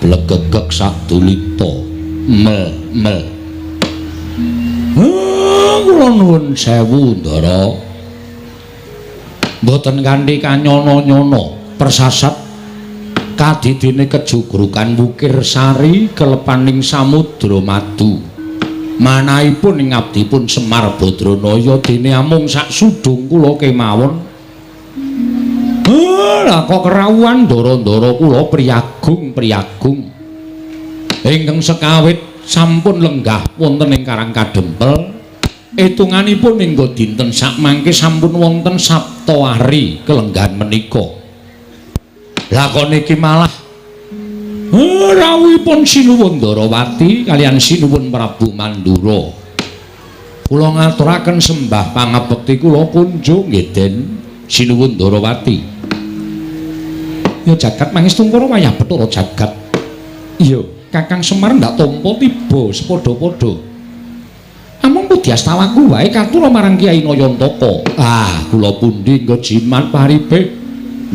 Blegegek sadulita mel kula nuwun sewu Ndara mboten kanthi kanyono-nyono persasat kadidine kejugrukan Wukir Sari kelepaning samudra madu manahipun ing abdipun Semar Badranaya dene amung sak sudung kula kemawon lah kok kerawuhan ndara-ndara kula priyagung ingkang sekawit sampun lenggah wonten ing Karang Kadempel etunganipun ingga dinten sakmangke sampun wonten Sabta Ari kelenggahan menika lah kok niki malah rawuhipun Sinuwun Ndarawati kaliyan Sinuwun Prabu Mandura kula ngaturaken sembah pangabekti kula kunjuk nggih Den Sinuwun Ndarawati ya jagat mangestungkara wayah Bathara jagat iya Kakang Semar ndak tampa tiba sepadha-padha amung Pudyastawaku wae katura marang Kyai Nayantaka kula pundi nggo jimat paribe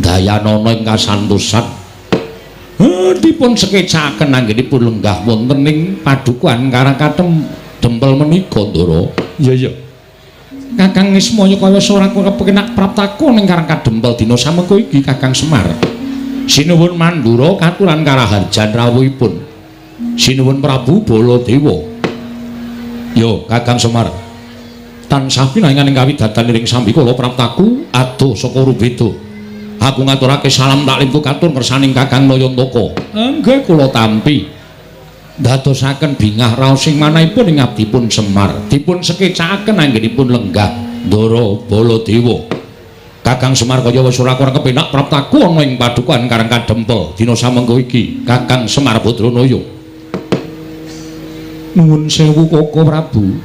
dayanana ing kasantosan dipun sekecakaken anggenipun lenggah wonten ing padukuhan Karang Kadempel menika Ndara iya Kakang Ismaya kaya ora kepenak praptaka ning Karang Kadempel dina samengko iki Kakang Semar Sinuwun Mandura katuran karaharjan rawuhipun Sinuwun Prabu Baladewa yo Kakang Semar tansah pinanganing kawidadan ing sambi kala praptaku adoh saka Rubeda aku ngaturake salam taklimku katur ngersaning Kakang Nayantaka nggih kula tampi dadosaken bingah raos sing manahipun ing abdipun Semar dipun sekecakaken anggenipun lenggah Ndara Baladewa Kakang Semar kaya wis ora kepenak praptaku ana ing padukuhan Karang Kadempel dina samengko iki Kakang Semar Badranaya nuwun sewu Koko Prabu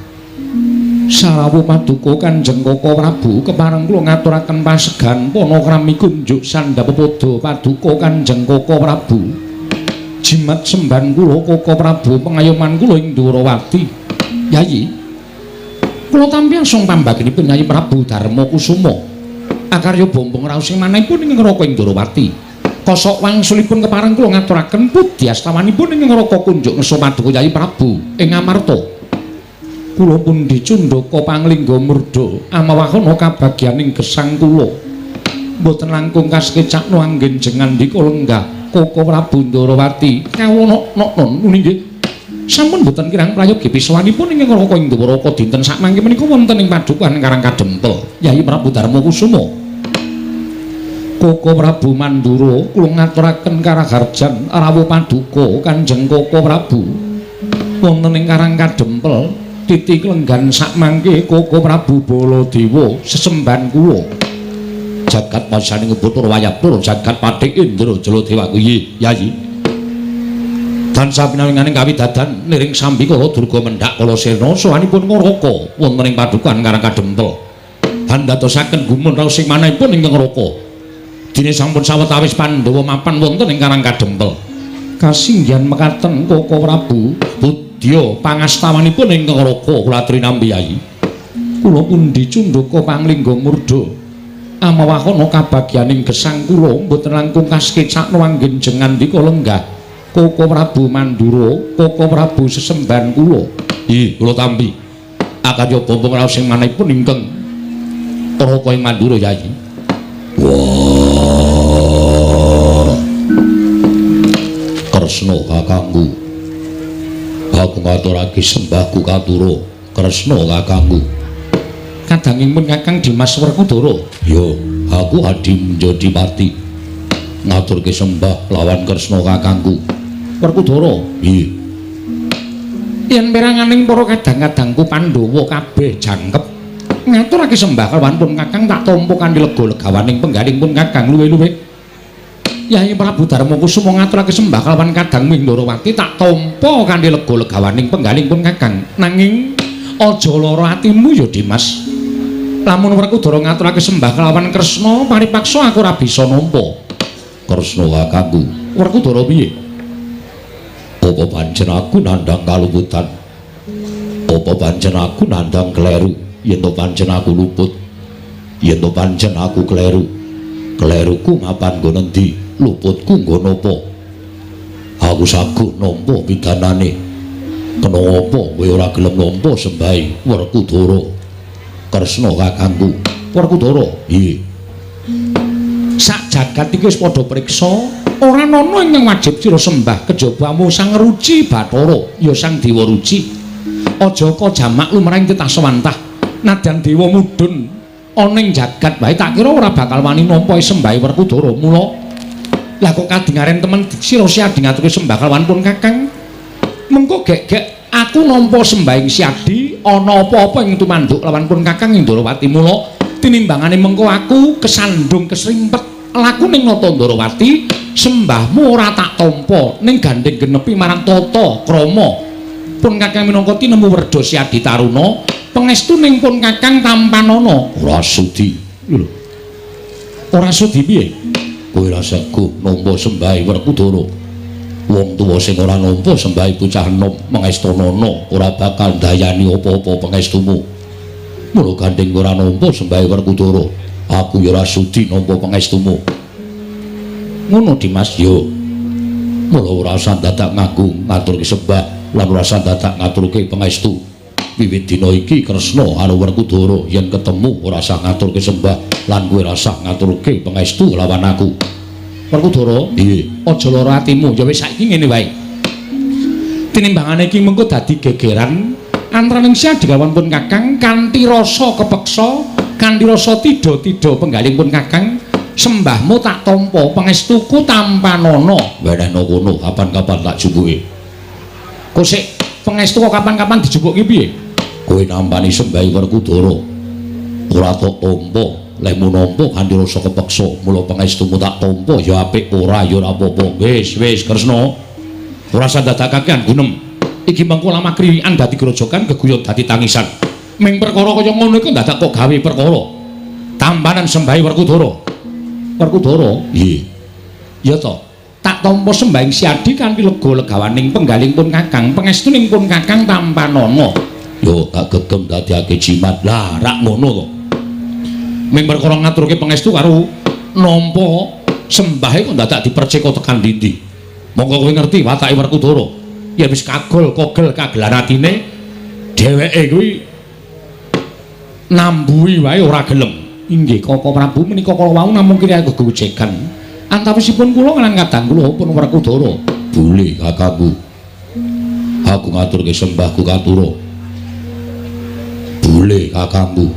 sarawuh paduka Kanjeng Koko Prabu kepareng kula ngaturaken pasegan panakrami kunjuk sandhapada paduka Kanjeng Koko Prabu jimat semban kula Koko Prabu pengayoman kula ing Ndarawati Yayi kula tampi asung pambagenipun Yayi Prabu Darma Kusuma akarya bombong raos sing manahipun ing ngraka ing Ndarawati kosok wangsulipun kepareng kula ngaturaken pudyastawanipun ing ngraka kunjuk ngersa paduka Yayi Prabu ing Amarta kula pun dicundhaka panglingga murda amawahana kabagyaning gesang kula mboten langkung kaskecakno anggen jengandika lenggah Koko Prabu Ndarawati kawono-non nggih sampun mboten kirang prayogi pisawanipun ing ngraka ing Ndawaraka dinten sakmangke menika wonten ing padukuhan Karang Kadempel Yayi Prabu Darma Kusuma Koko Prabu Mandura kula ngaturaken karaharjan rawuh paduka Kanjeng Koko Prabu wonten ing Karang Kadempel titik lenggan sakmangke Koko Prabu Baladewa sesemban kula jagat masaning Bathara Wayapura jagat Pathik Indra Jaladewa kuwi Yayi tansah pinawinganing kawidadan niring sambi kala Durga Mendhak kala Sena sawanipun ngraka wonten ing padukuhan Karang Kadempel handadosaken gumun raos sing manahipun ing ngraka dene sampun sawetawis Pandhawa mapan wonten ing Karang Kadempel kasinggihan mekaten Koko Prabu budya pangastawanipun ing ngraka kula trinambi Yayi kula pun dicundhaka panglingga murda amawahana kabagyaning gesang kula mboten langkung kaskecakno anggen jengandika lenggah Koko Prabu Mandura Koko Prabu sesemban kula kula tampi akarya bombong raos sing manahipun ingkang Raka ing Mandura Yayi Kresna kakangku aku ngaturake sembahku katura Kresna kakangku kadangipun Kakang Dimas Werkudara yo aku Adi Njodipati ngaturke sembah lawan Kresna kakangku Werkudara yen peranganing para kadang-kadangku Pandhawa kabeh jangkep ngaturake sembah kelawan pun Kakang tak tampa kanthi lega-legawaning penggalingipun Kakang luwe-luwe Yayi Prabu Darma Kusuma ngaturake sembah kelawan Kadang Ndarawati tak tampa kanthi lega-legawaning penggalingipun Kakang nanging aja lara atimu ya Dimas lamun Werkudara ngaturake sembah kelawan Kresna paripaksa aku ora bisa nampa Kresna kakangku Werkudara piye apa pancen aku nandhang kalumputan apa pancen aku nandhang kleru yen to pancen aku luput yen to pancen aku kleru Kleruku mapan nggo nendi, luputku nggo napa? Aku saguh nampa pidanane. Kena apa kowe ora gelem nampa sembahe Werkudara? Kresna kakangku. Werkudara, piye? Sak jagat iki wis padha priksa, ora ana ingkang wajib sira sembah kejabamu Sang Ruci Bathara, ya Sang Dewa Ruci. Aja ka jamak lumrahing titah sawantah. Nadyan dewa mudhun ana ing jagat wae tak kira ora bakal wani nampa sembahe Werkudara. Mula lah kok kadingaren temen sira siadi ngaturke sembah kalawan pun Kakang. Mengko gek-gek aku nampa sembahing siadi ana apa-apa ing tumanduk lawan pun Kakang Indrawati. Mula tinimbangane mengko aku kesandung kesrimpet laku ning Nata Ndrawati, sembahmu ora tak tampa ning gandeng genepi marang tata krama. Pun Kakang minangka tinemu werda siadi taruna, pangestu ning pun Kakang tampanana. Ora sudi. Lho. Ora sudi piye? Kowe ra saguh nampa sembahe Werkudara. Wong tuwa sing ora nampa sembahe bocah enom mangestanana ora bakal ndayani apa-apa pangestumu. Mula gandeng ora nampa sembahe Werkudara, aku ya ora sudi nampa pangestumu. Ngono Dimas yo. Mula ora usah dadak ngagung ngaturke sembah lan ora usah dadak ngaturke pangestu. Wiwit dina iki Kresna karo Werkudara yen ketemu ora usah ngaturke sembah lan kowe ora usah ngaturke pangestu lawan aku. Werkudara, piye? Aja lara atimu, ya wis saiki ngene wae. Tinimbangane iki mengko dadi gegeran antaraning siadi kalawan pun Kakang kanthi rasa kepeksa, kanthi rasa tida-tida penggaling pun Kakang, sembahmu tak tampa, pangestuku tampanana. Wenehna kono, kapan-kapan tak jumbuke. Kok sik pangestu kok kapan-kapan dijumbuke piye? Kowe nampani sembahe Werkudara. Ora tak tampa, lemu nampa kanthi rasa kepeksa, mula pangestumu tak tampa ya apik, ora ya ora apa-apa. Wis Kresna. Ora usah dadakake gunem. Iki mengko lamah kriwikan dadi grojokan geguyut dadi tangisan. Ming perkara kaya ngono iku dadak kok gawe perkara. Tampanan sembahe Werkudara. Werkudara? Nggih. Ya to. Tak tampa sembahing siadi kanthi lega-legawaning penggaling pun Kakang, pangestuning pun Kakang tampanana. Yo tak gegem dadiake jimat. Lah rak ngono to. Ming perkara ngaturke pangestu karo nampa sembahe kok dadak dipercaya tekan ndi-ndi. Monggo kowe ngerti watake Werkudara. Ya wis kagol kagelan atine dheweke kuwi nambuhi wae ora gelem. Inggih Kaka Prabu menika kala wau namung kira gegojegan. Antawisipun kula lan kadang kula pun Werkudara. Boleh kakangku. Aku ngaturke sembahku katura. Boleh kakangku.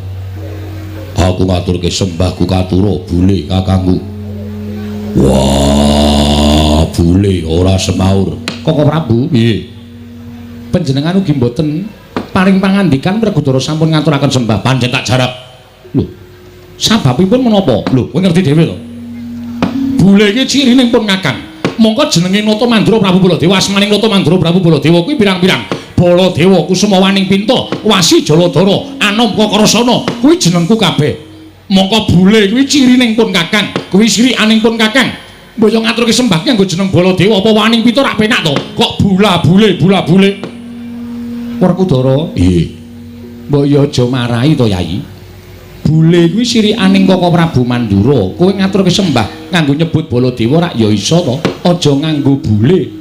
Aku ngaturke sembahku katura. Boleh kakangku. Wah, boleh ora semaur. Kaka Prabu, piye? Panjenengan ugi mboten paring pangandikan Werkudara sampun ngaturaken sembah pancen tak jarap. Lho, sababipun menapa? Lho, kowe ngerti dhewe to. Bule iki cirining pun Kakang. Mongko jenenge Nata Mandura Prabu Baladewa, asmaning Nata Mandura Prabu Baladewa kuwi pirang-pirang. Baladewa Kusumawaning Pinta, Wasi Jaladara, Anom Kakrasana, kuwi jenengku kabeh. Mongko bule kuwi cirining pun Kakang, kuwi sirikaning pun Kakang. Mbok yo ngaturke sembah ki nggo jeneng Baladewa apa Waning Pinta rak penak to? Kok bula-bule. Werkudara, nggih. Mbok yo aja marahi to, Yai. Bule kuwi sirikaning Kaka Prabu Mandura. Kowe ngaturke sembah nganggo nyebut Baladewa rak ya iso to. Aja nganggo bule.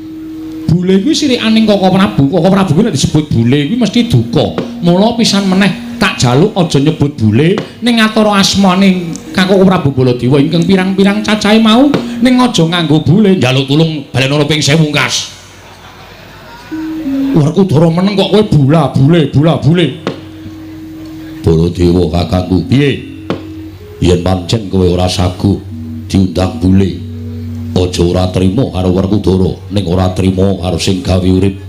Bule kuwi sirikaning Kaka Prabu. Kaka Prabu kuwi nek disebut bule kuwi mesti duka. Mula pisan meneh tak jaluk aja nyebut bule ning ngatara asmane Kaka Prabu Baladewa ingkang pirang-pirang cacahe mau ning aja nganggo bule. Njaluk tulung balenara ping 1000 kas. Werkudara meneng kok kowe bula-bule. Baladewa kakangku, piye? Yen pancen kowe ora saguh diundang bule, aja ora trima karo Werkudara, ning ora trima karo sing gawe urip.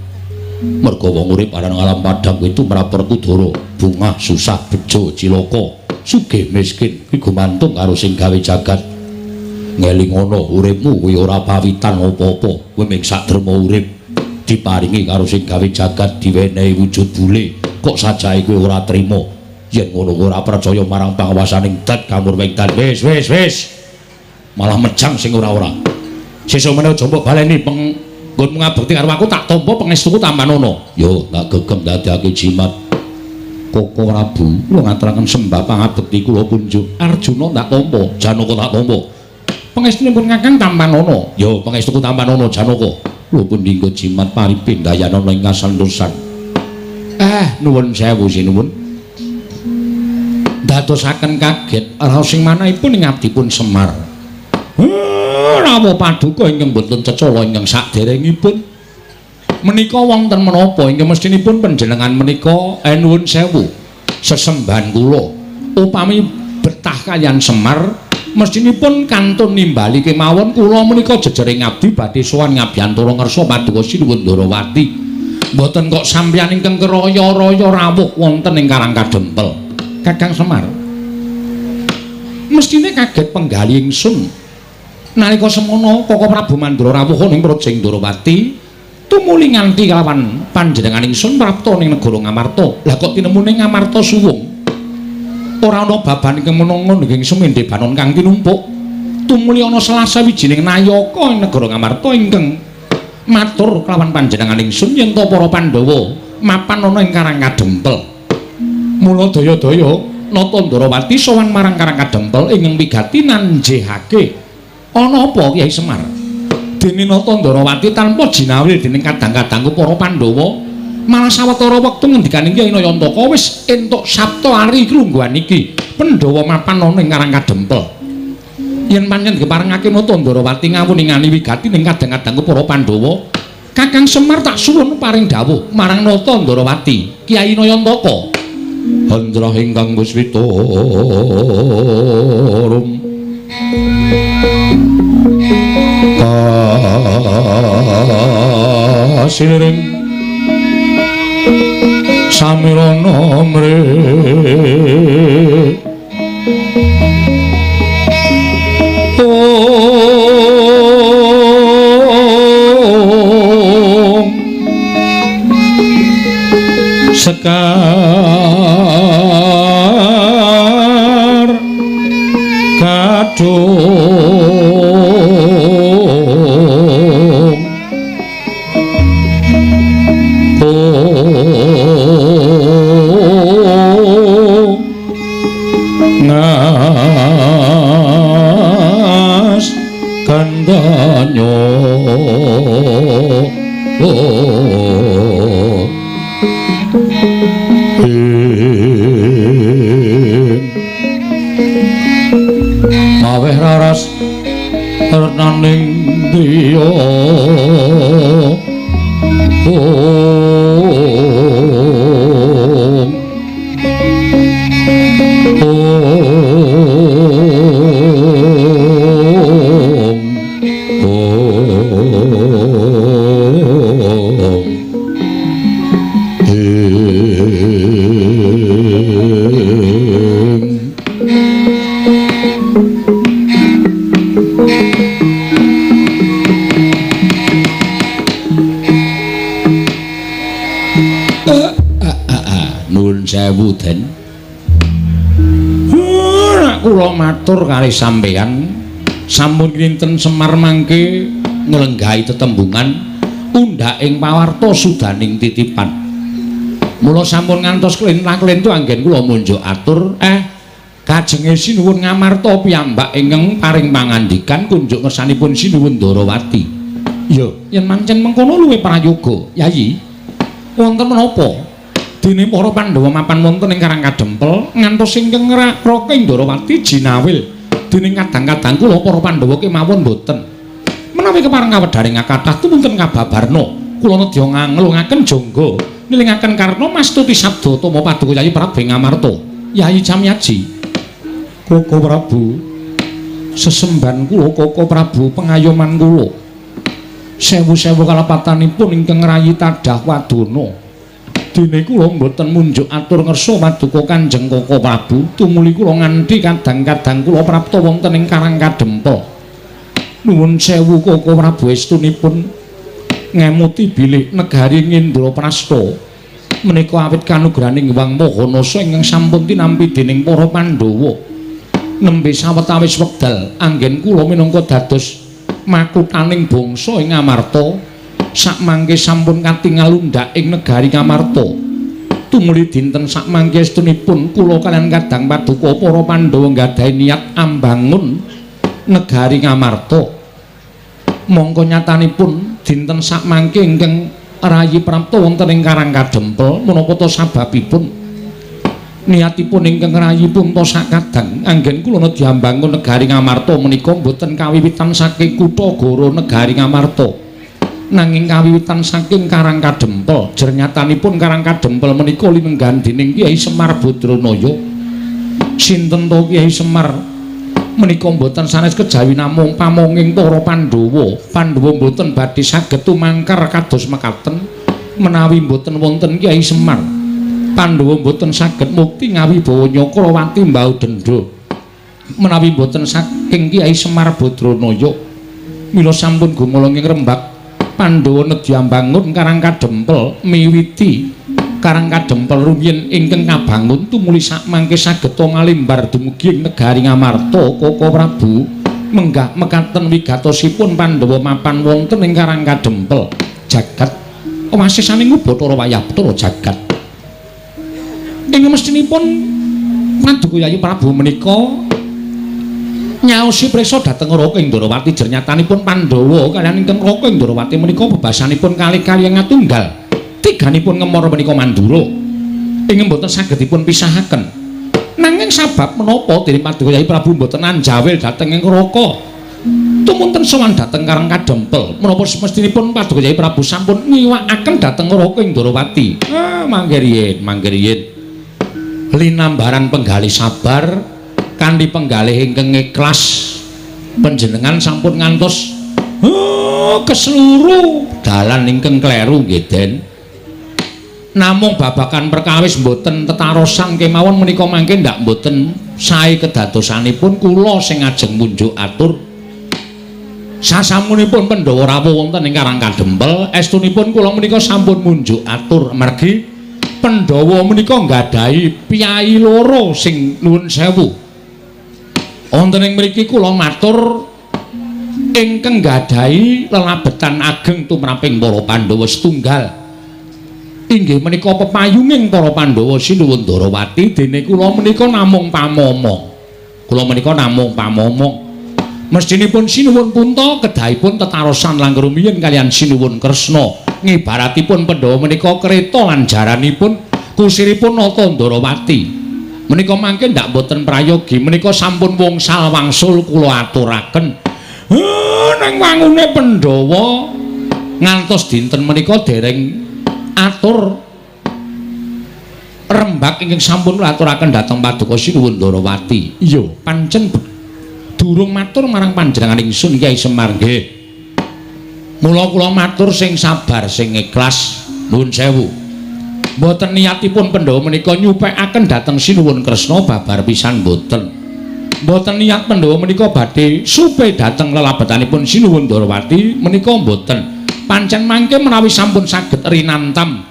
Merga wong urip ana alam padhang kuwi tumrap Werkudara, bungah susah bejo cilaka, sugih miskin kuwi gumantung karo sing gawe jagat. Ngelingono uripmu kuwi ora pawitan apa-apa, kowe mung sak derma urip diparingi karo sing gawe jagat diwenehi wujud bule, kok sajahe kowe ora trima. Yen ngono ora percaya marang pangawasaning dat kamur wektan. Wis. Malah mejang sing ora-ora. Sesuk meneh aja mbok baleni nggonmu ngabekti karo aku tak tampa pangestuku tampanana. Yo tak gegem dadekake jimat. Kaka Prabu, kula ngaturaken sembah pangabekti kula kunjuk. Arjuna tak tampa, Janaka tak tampa. Pangestunipun Kakang Tampanana. Ya pangestuku Tampanana Janaka. Kula pun dinggo jimat paripindayanana ing kasantosan. Nuwun sewu sinuwun. Dadosaken kaget raos sing manahipun ing abdipun Semar. Rawuh paduka ingkang boten cecala ingkang saderengipun. Menika wonten menapa ingkang mestinipun panjenengan menika nuwun sewu. Sesembahan kula upami betah kaliyan Semar mestinipun kantun nimbali kemawon kula menika jejering abdi badhe sowan ngabiyantara ngersa paduka Sinuwun Ndarawati. Mboten kok sampeyan ingkang keraya-raya rawuh wonten ing Karang Kadempel. Kakang Semar. Mestine kaget penggali ingsun. Nalika semono Koko Prabu Mandura rawuh ning Projeng Ndarawati tumuli nganti kalawan panjenengan ingsun prapta ning negara Ngamarta. Lah kok tinemu ning Ngamarta suwung. Ora ana baban ingkang menanga ing semende banon kang tinumpuk. Tumuli ana salah sawijining nayaka ing negara Ngamarta ingkang matur kelawan panjenengan ingsun yen to para Pandhawa mapan ana ing Karang Kadempel. Mula daya-daya Nata Ndarawati sowan marang Karang Kadempel ingkang migati nanjehake ana apa Kyai Semar. Dene Nata Ndarawati tanpa jinawil dening kadang-kadangku para Pandhawa malah sawetara wektu ngendikaning Kyai Nayantaka wis entuk sabta ari lungguhan iki Pandhawa mapan ana ing Karang Kadempel. Yen pancen diparengake Nata Ndarawati ngawuningani wigati ning kadang-kadangku para Pandhawa, Kakang Semar tak suwun paring dawuh marang Nata Ndarawati, Kyai Nayantaka. Handra ingkang Puswita rum kasiring samirana mre sekar kadung ngas kandanyo maweh raras renaning driya sewu den. Kula matur kalih sampeyan sampun kinten Semar mangke nglenggahi tetembungan undhaking pawarta sudaning titipan. Mula sampun ngantos klentang-klentu anggen kula munjuk atur kajenge Sinuwun Ngamarta piyambak ingkang paring pangandikan kunjuk ngersanipun Sinuwun Ndarawati. Ya, yen mancen mengkono luwih prayoga, Yayi. Wonten menapa? Dene para Pandhawa mapan wonten ing Karang Kadempel ngantos ingkang ngraka ing Ndarawati jinawil dening kadang-kadang kula para Pandhawa kemawon boten. Menawi kepareng kawedaring kathah tumunten kababarna kula nedya nglungaken jangga nilingaken karna mastuti sabda Tama Paduka Yayi Prabu Ngamarta. Yayi Camyaji. Koko Prabu. Sesemban kula Koko Prabu pengayoman kula. Sewu-sewu kalapatanipun ingkang rayi tadah wadana. Dene kula mboten munjuk atur ngersa paduka Kanjeng Koko Prabu tumuli kula nganti kadang-kadang kula prapta wonten ing Karang Kadempel. Nuwun sewu Koko Prabu estunipun ngemuti bilih negari Ngendraprasta menika awit kanugraning Hyang Mahanasa ingkang sampun tinampi dening para Pandhawa. Nembe sawetawis wekdal anggen kula minangka dados makutaning bangsa ing Ngamarta. Sakmangke sampun katingal undhak ing negari Ngamarta. Tumuli dinten sakmangke estunipun kula kaliyan kadang paduka para Pandhawa nggadahi niat ambangun negari Ngamarta. Mongko nyatanipun dinten sakmangke ingkang rayi prapta wonten ing Karangkadempel menapa ta sababipun niatipun ingkang rayi punta sakadang anggen kula nedya mbangun negari Ngamarta menika boten kawiwitan saking kutha Goro negari Ngamarta nanging kawiwitan saking Karangkadempel. Jernyatanipun Karangkadempel menika linenggan dening Kyai Semar Badranaya. Sinten to Kyai Semar menika mboten sanes kejawi namung pamonging para Pandhawa. Pandhawa mboten badhe saged tumangkar kados mekaten menawi mboten wonten Kyai Semar. Pandhawa mboten saged mukti ngawibawa Nyakrawati mbau dendha. Menawi mboten saking Kyai Semar Badranaya mila sampun gumulung ing Rembag Pandhawa nedya mbangun Karangkadempel miwiti Karangkadempel rumiyin ingkang kabangun tumuli sakmangke saged malimbar dumugi ing negari Ngamarta. Koko Prabu menggah mekaten wigatosipun Pandhawa mapan wonten ing Karangkadempel jagat wasesane ngubatara wayah Bathara jagat. Ing mestinipun Paduka Yayi Prabu menika nyaosi prisa dhateng Raka Indrawati. Jernyatanipun Pandhawa kaliyan ingkang Raka Indrawati menika bebasanipun kalih-kalih ngatunggal. Tiganipun ngemor menika Mandura ingkang boten sagedipun pisahaken. Nanging sabab menapa dening Paduka Yayi Prabu boten anjawil dhateng ing Raka tumunten sowan dhateng Karangkadempel menapa semestinipun Paduka Yayi Prabu sampun ngiwakaken dhateng Raka Indrawati. Mangke riyin linambaran penggalih sabar kanthi penggalih ingkang ikhlas panjenengan sampun ngantos keseluruh dalan ingkang kleru nggih Den. Namung babakan perkawis mboten tetarosan kemawon menika mangke ndak mboten sae kedadosanipun kula sing ajeng munjuk atur sasamunipun Pandhawa rawuh wonten ing Karangkadempel. Estunipun kula menika sampun munjuk atur margi Pandhawa menika nggadahi piyai loro sing nuwun sewu. Wonten ing mriki kula matur ingkang nggadahi lelabetan ageng tumraping para Pandhawa setunggal inggih menika pepayunging para Pandhawa Sinuwun Darawati. Dene kula menika namung pamomong. Kula menika namung pamomong. Mestinipun Sinuwun Punta kedahipun tetarosan langkung rumiyin kaliyan Sinuwun Kresna. Ngibaratipun Pandhawa menika kreta lan jaranipun kusiripun Nata Darawati. Menika mangke ndak boten prayogi menika sampun wungsal wangsul kula aturaken. Nang wangune Pandhawa ngantos dinten menika dereng atur rembag ingkang sampun aturaken dhateng Paduka Sinuwun Darawati. Iya, pancen durung matur marang panjenengan ingsun Kyai Semar nggih. Mula kula matur sing sabar, sing ikhlas. Nuwun sewu. Mboten niatipun Pandhawa menika nyupekaken dhateng Sinuwun Kresna babar pisan mboten. Mboten niat Pandhawa menika badhe supe dhateng lelabetanipun Sinuwun Darawati menika mboten. Pancen mangke menawi sampun saged rinantam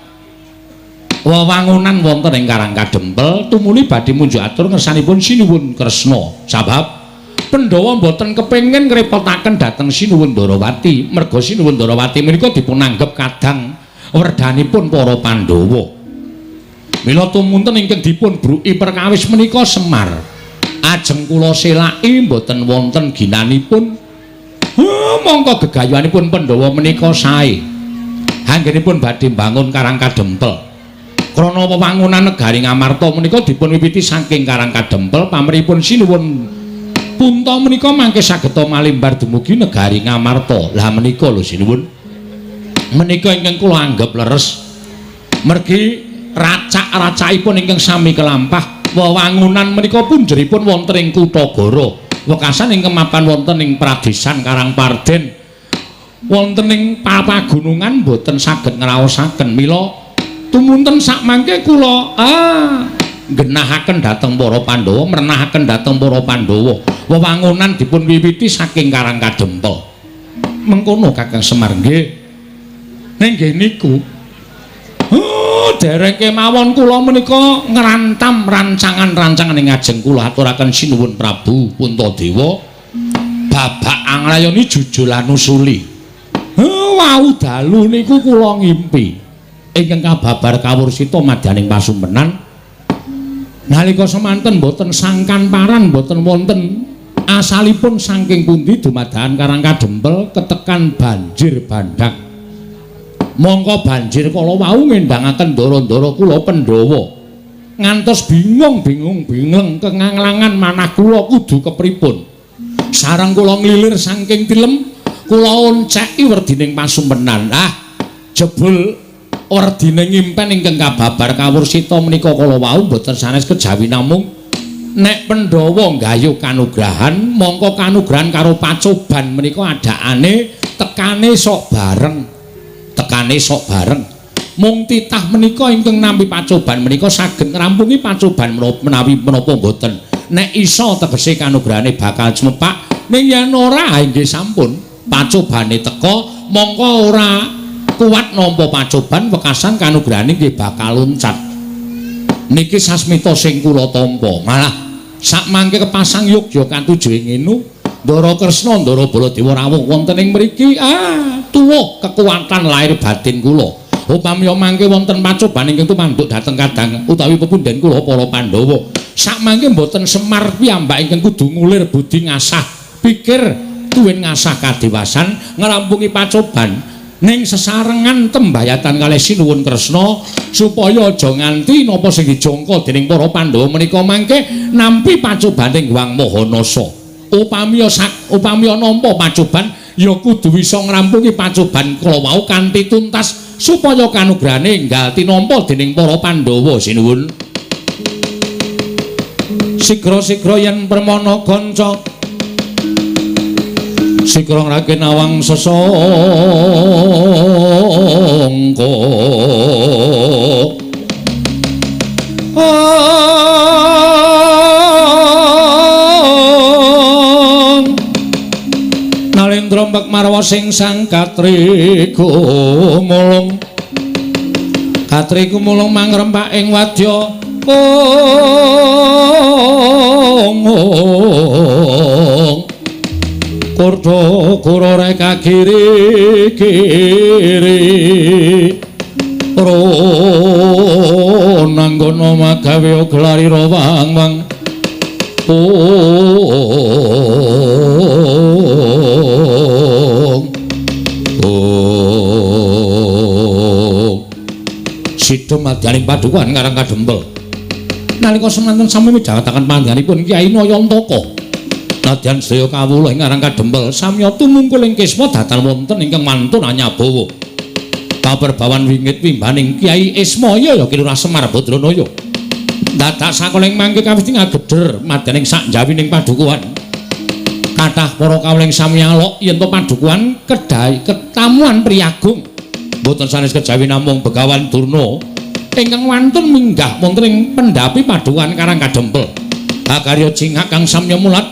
wewangunan wonten ing Karangkadempel tumuli badhe munjuk atur ngersanipun Sinuwun Kresna. Sabab Pandhawa mboten kepengin ngrepotaken dhateng Sinuwun Darawati merga Sinuwun Darawati menika dipunanggep kadang werdanipun para Pandhawa. Mila tumunten ingkang dipun bruki perkawis menika Semar ajeng kula selaki mboten wonten ginanipun. Mongko gegayuhanipun Pandhawa menika sae. Anggenipun badhe mbangun Karangkadempel. Krana wewangunan negari Ngamarta menika dipun wiwiti saking Karangkadempel pamrihipun Sinuwun Punta menika mangke saged malimbar dumugi negari Ngamarta. Lah menika lho Sinuwun. Menika ingkang kula anggap leres. Mergi racak-racakipun ingkang sami kelampah wewangunan menika punjeripun wonten ing Kutagara. Wekasan ingkang mapan wonten ing Pradesan Karangparden wonten ing pagunungan boten saged ngraosaken. Mila tumunten sakmangke kula genahaken dhateng para Pandhawa, mrenahaken dhateng para Pandhawa. Wewangunan dipun wiwiti saking Karangkadempel. Mengkono Kakang Semar nggih. Nggih niku. Dereng kemawon kula menika ngrantam rancangan-rancangan ing ajeng kula aturaken Sinuwun Prabu Puntadewa babak anglayani jujulan usuli. Wau dalu niku kula ngimpi ingkang kababar kawursita madyaning pasumpenan nalika semanten boten sangkan paran boten wonten Asalipun saking pundi dumadakan Karang Kadempel ketekan banjir bandhang. Mongko banjir kala wau ngendhangaken ndara-ndara kula Pandhawa. Ngantos bingung kenganglangan manah kula kudu kepripun. Sareng kula nglilir saking tilem, kula onceki werdining pasumpenan. Jebul werdine ngimpen ingkang kababar kawursita menika kala wau boten sanes kejawi namung nek Pandhawa nggayuh kanugrahan, mongko kanugrahan karo pacoban menika adakane tekane sok bareng. Mung titah menika ingkang nampi pacoban menika saged ngrampungi pacoban menawi menapa boten. Nek iso tegese kanugrahane bakal cemepak, ning yen ora inggih sampun pacobane teka, mongko ora kuat nampa pacoban wekasan kanugrahane nggih bakal luncat. Niki sasmita sing kula tampa. Malah sak mangke kepasang Yogya katujuhe ngenu, Ndara Kresna, Ndara Baladewa rawuh wonten ing mriki. Tuwuh kekuatan lahir batin kula. Upami mangke wonten pacoban ingkang tumanduk dhateng kadang utawi pepundhen kula para Pandhawa, sak mangke mboten Semar piyambak ingkang kudu ngulir budi ngasah pikir tuwin ngasah kadewasan ngrampungi pacoban ning sesarengan tembayatan kalih Sinuwun Kresna supaya aja nganti napa sing dijangka dening para Pandhawa menika mangke nampi pacobaning Hyang Mahanasa. Upami nampa pacoban ya kudu bisa ngrampungi pacoban kala wau kanthi tuntas supaya kanugrahane enggal tinampa dening para Pandhawa Sinuwun. Sigra-sigra yen permana kanca sigra raken awang sesangka nalendra mbek marwa sing sang katriku mulung mangrempak ing wadya kurdo kurore kagiri-giri nanggono magawe glari rawang-wang Sida madyaning padukan Karang Kadempel nalika semanten sami midhangetaken panjenenganipun Kyai Nayantaka nadyan sedaya kawula ing Karang Kadempel samya tumungkul ing kisma datan wonten ingkang mantun anyabawa kaperbawan wingit wimbaning Kyai Ismaya ya Kilurah Semar Badranaya dadak sakoling mangke kawiti ngageder madyaning sak jawining padukuhan kathah para kawuling sami alok yen to padukuhan kedai ketamuan priyagung boten sanes kejawi namung Begawan Durna ingkang wantun minggah wonten ing pendhapi padukuhan Karang Kadempel karya jingak kang samya mulat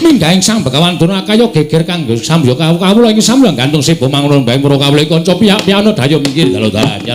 minggah ing sang Begawan Durna kaya geger kanggo samya kawula ing samya gantung sibo mangun bae para kawula kanca piyak-piyana daya minggir dalu-dalan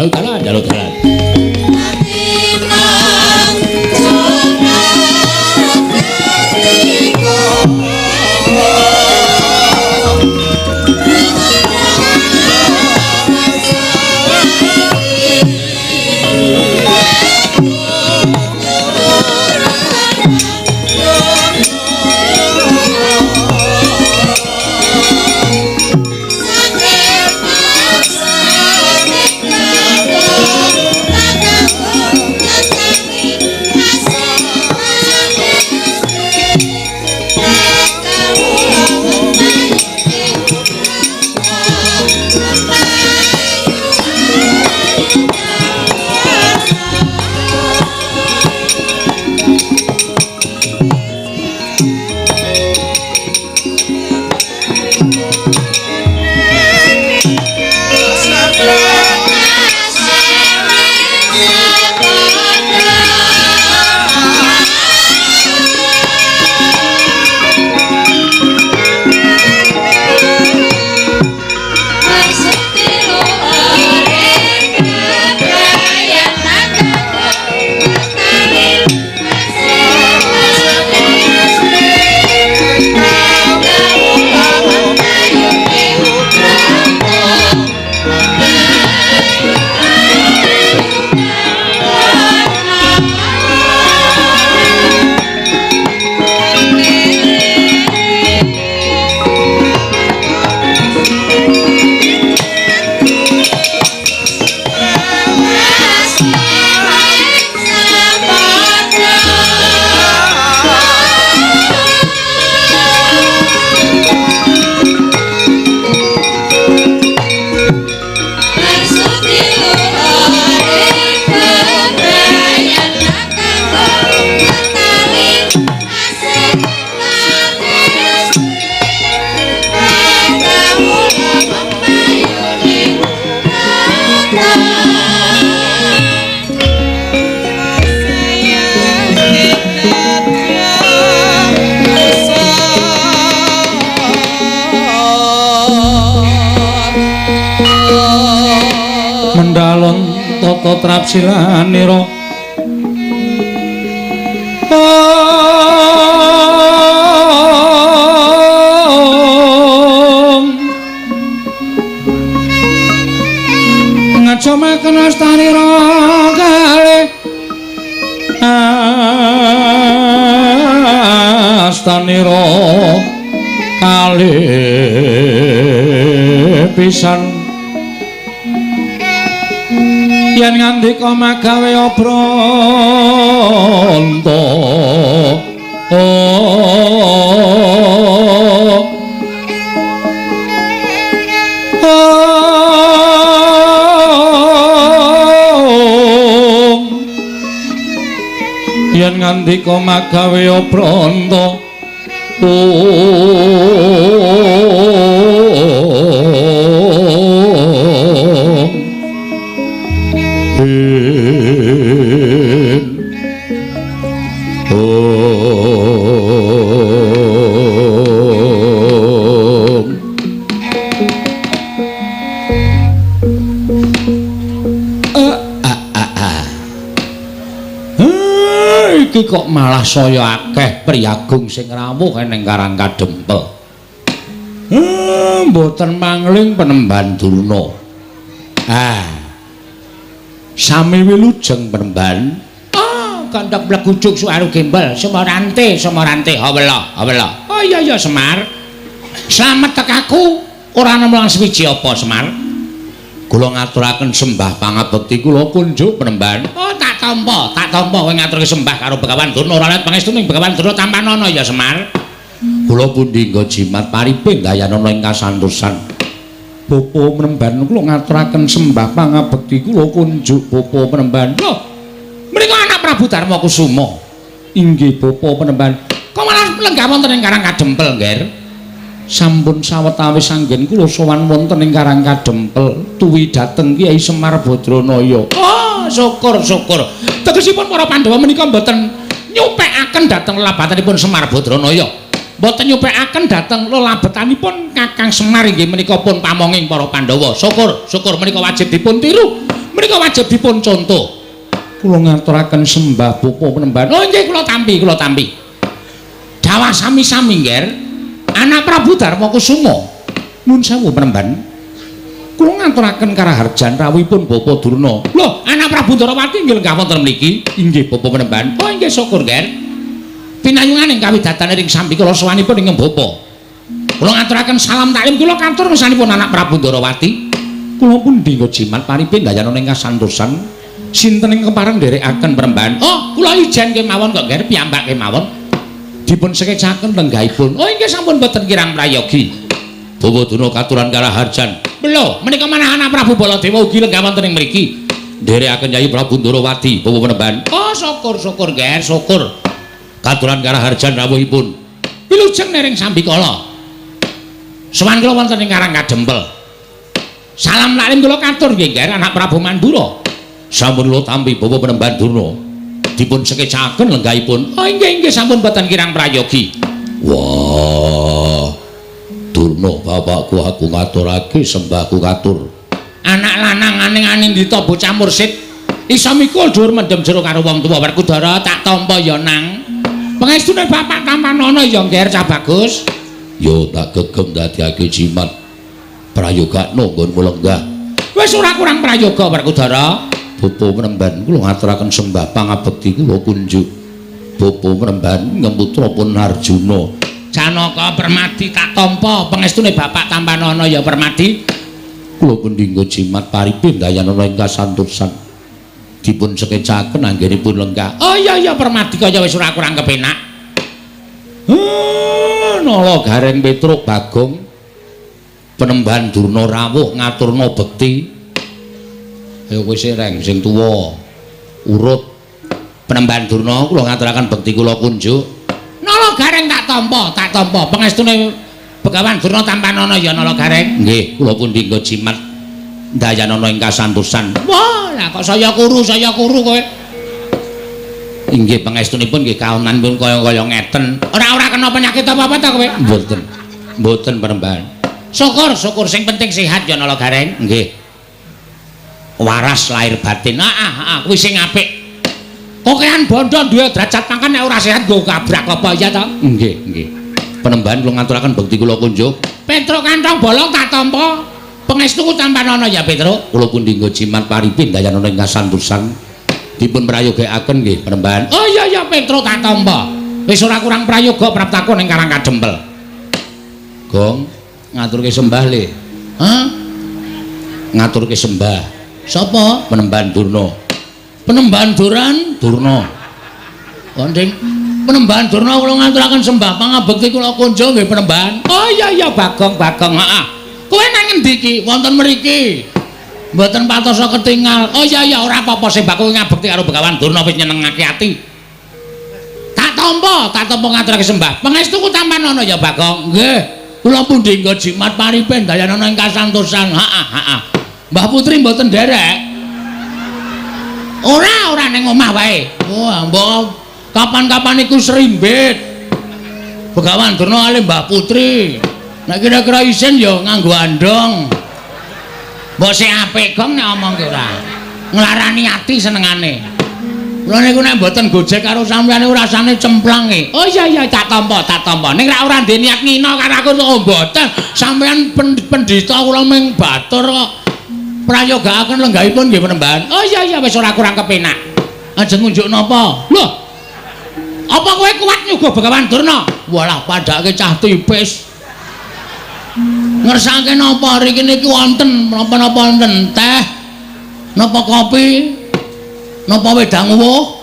tata trapsilanira ngacomaken astanira kalih astanira kalih pisan yen ngandika magawe obranta yen ngandika magawe obranta iki kok malah saya akeh priyagung sing rawuh ning Karang Kadempel. Mboten mangling Penemban Durna. Sami wilujeng Penemban. Kandhak blegujuk suaru gembel, Semorante, hawela. Oh iya Semar. Slamet tekaku, ora ana mulang swiji apa Semar? Kula ngaturaken sembah pangabekti kula kunjuk Penemban. Tak tampa kowe ngaturke sembah karo Begawan Durna ora let pangestuning Begawan Durna Tampanana ya Semar. Kula pundi nggo jimat pariping dayanana ing kasantosan. Bapa Penemban kula ngaturaken sembah pangabekti kula kunjuk Bapa Penemban. Lho, menika anak Prabu Darma Kusuma. Inggih Bapa Penemban. Kok malah lenggah wonten ing Karang Kadempel, Nger? Sampun sawetawis anggen kula sowan wonten ing Karang Kadempel tuwi dhateng Kyai Semar Badranaya. Syukur. Tegesipun para Pandhawa menika mboten nyupekaken dhateng lelabetanipun Semar Badranaya. Mboten nyupekaken dhateng lelabetanipun Kakang Semar inggih menika pun pamonging para Pandhawa. Syukur menika wajib dipun tiru. Menika wajib dipun contoh. Kula ngaturaken sembah Bapa Penemban. Oh nggih kula tampi. Dawah sami-sami, Nger. Anak Prabu Darma Kusuma. Nuwun sewu Penemban. Kula ngaturaken karaharjan rawuhipun Bapa Durna. Lho, anak Prabu Darawati inggih lenggah wonten mriki. Inggih Bapa Penemban. Oh inggih syukur, Nger. Pinayunganing kawidatane ing sambi kula sowanipun ing Bapa. Kula ngaturaken salam taklim kula katur mesanipun anak Prabu Darawati. Kula pundi nggo jimat pariping dayanana ing kasantosan. Sinten ing kepareng nderekaken Penemban. Oh, kula ijen kemawon kok, Nger, piyambak kemawon. Dipun sekecaken lenggahipun. Oh inggih sampun boten kirang prayogi. Bapa Durna katuran karaharjan. Lho, menika manah anak Prabu Baladewa ugi lenggah wonten ing mriki. Nderekaken Nyai Prabu Darawati, Bapa Penemban. Oh, syukur, Nger, syukur. Katuran karaharjan rawuhipun. Wilujeng nering sambikala. Sowan kula wonten ing Karang Kadempel. Salam lalim kula katur nggih, Nger, anak Prabu Mandura. Sampun kula tampi Bapa Penemban Durna. Dipun sekecaken lenggahipun. Oh, inggih sampun boten kirang prayogi. Wah. Durna bapakku aku ngaturake sembahku katur. Anak lanang aning-aning dita bocah mursid iso mikul dhuwur mendem jero karo wong tuwa Werkudara tak tampa ya nang. Pangestune bapak Tampanana ya Nger cah bagus. Yo tak gegem dadiake jimat prayogakno nggonmu lenggah. Wis ora kurang prayoga Werkudara. Bapa Penemban kula ngaturaken sembah pangabekti kula kunjuk Bapa Penemban ngemputra pun Arjuna. Janaka Permadi tak tampa pangestune bapak Tampanana ya Permadi. Kula pundi nggo jimat pariping dayanana ing kasantosan. Dipun sekecaken anggenipun lenggah. Oh iya Permadi kaya wis ora kurang kepenak. Nala Gareng Petruk Bagong Penemban Durna rawuh ngaturna bekti. Ayo kowe sireng sing tuwa. Urut Penemban Durna kula ngaturaken bekti kula kunjuk. Nala Gareng tak tampa pangestune Begawan Durna Tampanana ya Nala Gareng. Nggih, kula pundi nggo jimat dayanana ing kasantosan. Wah, lah kok saya kuru kowe. Inggih pangestunipun nggih kaonanipun kaya ngeten. Ora kena penyakit apa-apa ta kowe? Mboten Penemban. Syukur sing penting sehat ya Nala Gareng. Nggih. waras lahir batin. Kuwi sing apik. Kokean bondo duwe derajat pangkat nek ora sehat nggo kabrak apa ya to? Nggih, nggih. Penembahan kula ngaturaken bekti kula kunjuk. Petruk kantong bolong tak tampa. Pangestuku tampanana ya Petruk. Kula pundi nggo jimat paripin dayanana ing kasantosan. Dipun prayogakaken nggih penembahan. Oh iya Petruk tak tampa. Wis ora kurang prayoga praptaku ning Karang Kadempel. Gong, ngaturke sembah le. Hah? Ngaturke sembah. Sapa? Penembahan Durna. Penembahan Durna. Konding Penembahan Durna kula ngaturaken sembah pangabekti kula kunjuk nggih penembahan. Oh iya Bagong, heeh. Kowe nang endi iki? Wonten mriki. Mboten patosa ketingal. Oh iya ora apa-apa sembah kowe ngabekti karo Begawan Durna wis nyenengake ati. Tak tampa ngaturake sembah. Pangestuku tampanana ya Bagong. Nggih. Kula pundi nggo jimat paripen dayanana ing kasantosan. Heeh. Mbah Putri mboten derek. Ora ning omah wae. Oh, mbok kapan-kapan iku serimbit. Begawan Durna kali Mbah Putri. Nek kira-kira isin ya nganggo andong. Mbok sing apik gong nek omong ki ora. Nglarani ati senengane. Kula niku nek mboten gojek karo sampeyan niku rasane cemplang e. Oh iya tak tampa. Ning ora ndek niat ngina karo aku kok mboten. Sampeyan pendhita kula ming batur kok. Prayogakaken lenggahipun nggih penembahan. Oh iya wis ora kurang kepenak. Ajeng ngunjuk napa? Lho. Apa kowe kuat nyuguh Begawan Durna? Walah padake cah tipis. Ngersake napa riki niki wonten napa-napa wonten teh? Napa kopi? Napa wedang uwuh?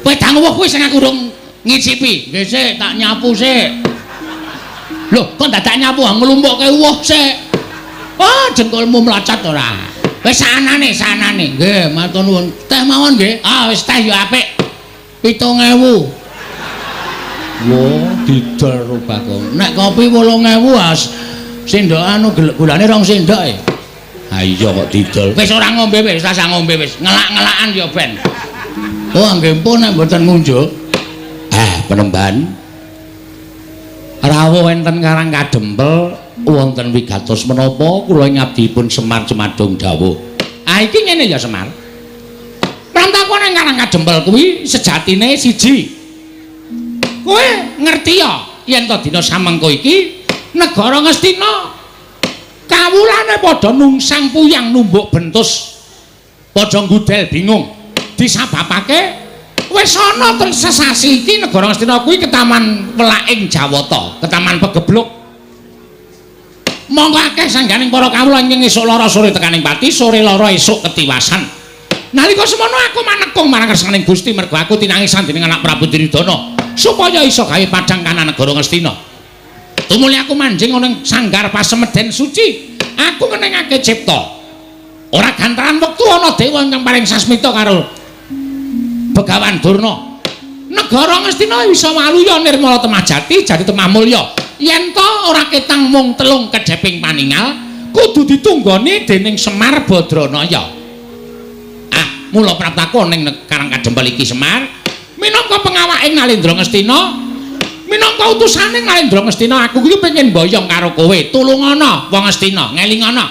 Wedang uwuh kuwi sing aku urung ngicipi. Nggih sik tak nyapu sik. Lho, kok dadak nyapu nglumpukke uwuh sik. Oh, jengkolmu mlacat ora. Wis sanane. Nggih, matur nuwun. Teh mawon nggih. Wis teh ya apik. 7.000. Wo, didol rupane. Nek kopi 8.000 sendok anu gulane 2 sendok e. Ha iya kok didol. Wis ora ngombe wis, rasa ngombe wis. Ngelak-ngelakan ya ben. Oh, nggih pun nek mboten ngunjuk. Penembahan. Rawuh enten Karang Kadempel wonten wigatos menapa kula ngabdipun Semar Cemadung dawuh. Iki ngene ya Semar. Prantaku nang Karang Kadempel kuwi sejatine siji. Kowe ngerti ya yen to dina samengko iki negara Ngastina kawulane padha nungsang puyang numbuk bentus padha ngudel bingung disababake wis ana sesasi iki negara Ngastina kuwi ketaman welaking Jawata, ketaman pegebluk. Monggo akeh sangganing para kawula ing esuk lara sore tekaning pati, sore lara esuk ketiwasan. Nalika semono aku manekung marang kersaning Gusti mergo aku tinangisan dening anak Prabu Duryudana supaya iso gawe padhang kana negara Ngastina. Tumuli aku manjing ana ing sanggar pasemeden suci, aku ngenengake cipta. Ora gantaran wektu ana dewa ingkang paring sasmita karo Begawan Durna. Negara Ngastina iso waluya nirmala temajati jadi temah mulya. Yen to ora ketang mung telung kedheping paningal, kudu ditunggoni dening Semar Badranaya. Mula praptaku ning Karang Kadempel iki Semar, minangka pengawaking Nalendra Ngastina, minangka utusaning Nalendra Ngastina, aku iki pengen mboyong karo kowe. Tulungana wong Ngastina, ngelingana.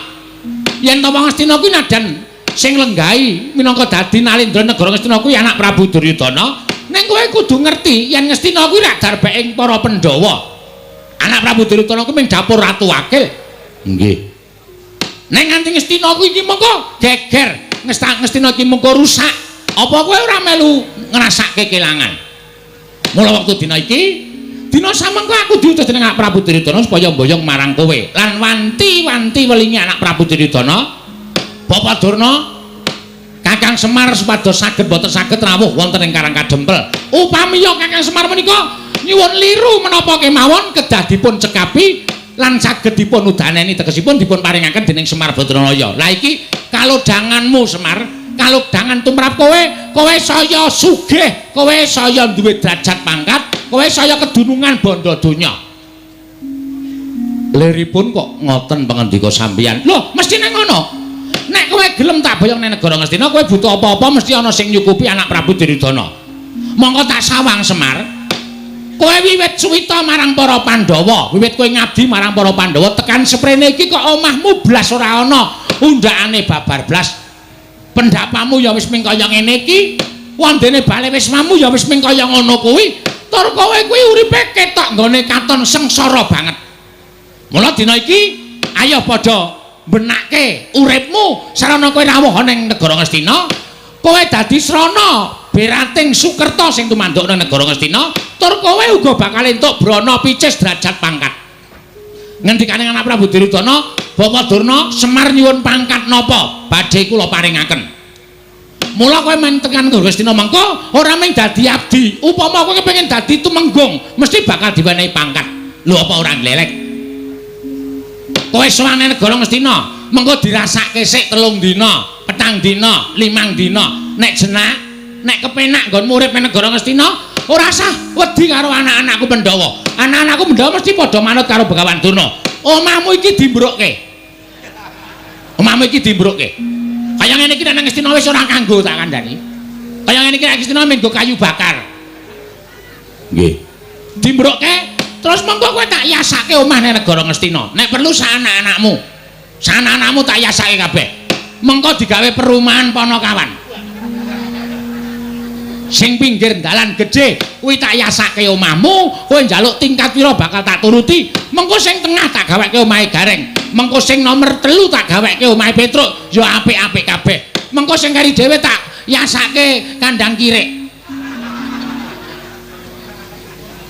Yen to wong Ngastina kuwi nadan sing lenggahi minangka dadi Nalendra negara Ngastina kuwi anak Prabu Duryudana, ning kowe kudu ngerti yen Ngastina kuwi rak darbeking para Pandhawa. Anak Prabu Duryudana kuwi ming dapur Ratu Wakil. Nggih. Ning nganti Ngastina kuwi iki mengko geger, Ngastina iki mengko rusak. Apa kowe ora melu ngrasake kelangan? Mula wektu dina iki, dina samengko aku diutus dening anak Prabu Duryudana supaya mboyong marang kowe lan wanti-wanti welingi anak Prabu Duryudana, Bapak Durna, Kakang Semar supados saged boten saged rawuh wonten ing Karang Kadempel. Upamiya Kakang Semar menika nyuwun liru menapa kemawon kedah dipun cekapi lan saged dipun udaneni tegesipun dipun paringaken dening Semar Badranaya. Lah iki kalodhanganmu Semar, kalodhangan tumrap kowe saya sugih, kowe saya duwe derajat pangkat, kowe saya kedunungan bondo donya. Liripun kok ngoten pangandika sampeyan. Lho, mestine ngono. Nek kowe gelem tak boyong nang negara Ngastina, kowe butuh apa-apa mesti ana sing nyukupi anak Prabu Duryudana. Monggo tak sawang Semar. Kowe wiwit suwita marang para Pandhawa, wiwit kowe ngabdi marang para Pandhawa tekan seprene iki kok omahmu blas ora ana undakane babar blas. Pendapamu ya wis ming kaya ngene iki, wondene bale wismamu ya wis ming kaya ngono kuwi. Tur kowe kuwi uripe ketok nggone katon sengsara banget. Mula dina iki ayo padha benake uripmu sarana kowe rawuh ning negara Ngastina. Kowe dadi srana berating Sukerta sing tumanduk nang negara Ngastina, tur kowe uga bakal entuk brana picis derajat pangkat. Ngendikane anak Prabu Duryudana, Bapak Durna, Semar nyuwun pangkat napa badhe kula paringaken. Mula kowe men tekan negara Ngastina mengko ora mung dadi abdi, upama kowe kepengin dadi tumenggung, mesti bakal diwenehi pangkat. Lho apa ora glelek? Kowe sowane negara Ngastina, mengko dirasake sik 3 dina, 4 dina, 5 dina. Nek jenak, nek kepenak nggon urip ning negara Ngastina, ora usah wedi karo anak-anakku Pandhawa. Anak-anakku Pandhawa mesti padha manut karo Begawan Durna. Omahmu iki dimbrukke. Omahmu iki dimbrukke. Kaya ngene iki nang Ngastina wis ora kanggo tak kandhani. Kaya ngene iki nang Ngastina menggo kayu bakar. Nggih. Dimbrukke terus mengko kowe tak yasake omah ning negara Ngastina. Nek perlu sak anak-anakmu. Sak anak-anakmu tak yasake kabeh. Mengko digawe perumahan Panakawan. Sing pinggir dalan gedhe kuwi tak yasake omahmu, kowe njaluk tingkat pira bakal tak turuti. Mengko sing tengah tak gaweke omahe Gareng, mengko sing nomor 3 tak gaweke omahe Petruk, ya apik-apik kabeh. Mengko sing kari dhewe tak yasake kandang kirek.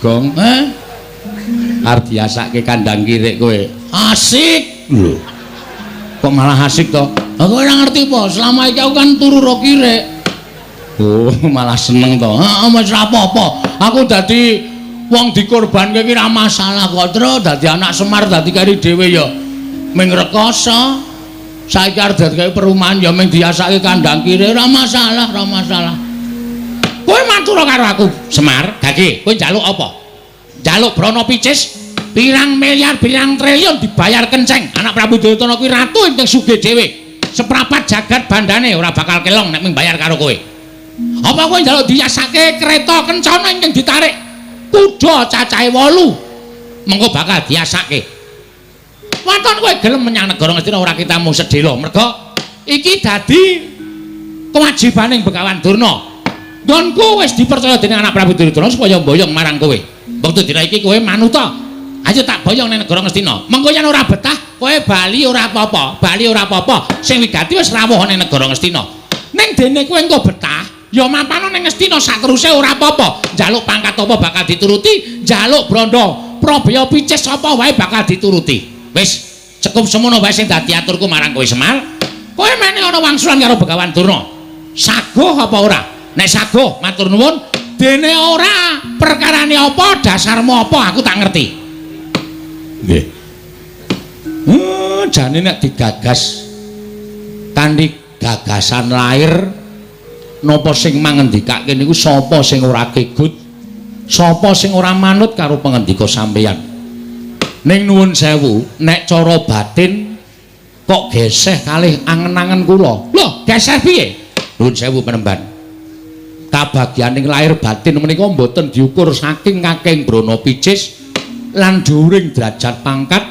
Gong, arep diasake kandang kirek kowe. Asik lho. Kok malah asik to? Aku ora ngerti po, selama iki aku kan turu ro kirek. Oh, malah seneng to. Heeh, wis ora apa-apa. Aku dadi wong dikorbanke iki ra masalah kok, Tru. Dadi anak Semar dadi kari dhewe ya ming rekoso. Saiki arep dadi perumahan ya ming diasake kandang kire, ora masalah, ora masalah. Kowe matur karo aku, Semar. Dadi kowe njaluk apa? Njaluk brana picis pirang miliar, pirang triliun dibayar kenceng. Anak Prabu Duryudana kuwi ratu ingkang sugih dhewe. Seprapat jagat bandane ora bakal kelong nek ming bayar karo kowe. Apa kowe njaluk diasake kereta kencana ingkang ditarik kuda cacahe 8 mengko bakal diasake. Waton kowe gelem menyang negara Ngastina ora kitamu sedhela merga iki dadi kewajibaning Begawan Durna. Nggonku wis dipercaya dening anak Prabu Duryudana supaya mboyong marang kowe. Wektu dina iki kowe manuta. Ayo tak boyong ning negara Ngastina. Mengko yen ora betah kowe bali ora apa-apa. Bali ora apa-apa. Sing wigati wis rawuh ning negara Ngastina. Ning dene kowe engko betah ya mapano ning Ngastina sateruse ora apa-apa. Njaluk pangkat apa bakal dituruti, njaluk branda Prabaya picis apa wae bakal dituruti. Wis cukup semono wae sing dadi aturku marang kowe Semar. Kowe meneh ana wangsulan karo Begawan Durna. Saguh apa ora? Nek saguh matur nuwun, dene ora perkarane apa, dasarmu apa aku tak ngerti. Nggih. Jane nek digagas kanthi gagasan lair napa sing mangendikake niku sapa sing ora kegut, sapa sing ora manut karo pangendika sampeyan. Ning nuwun sewu, nek cara batin kok geseh kalih angen-angen kula. Lho, geseh piye? Nuwun sewu penemban. Kabagyaning lahir batin menika mboten diukur saking kaking brana picis lan dhuwuring derajat pangkat,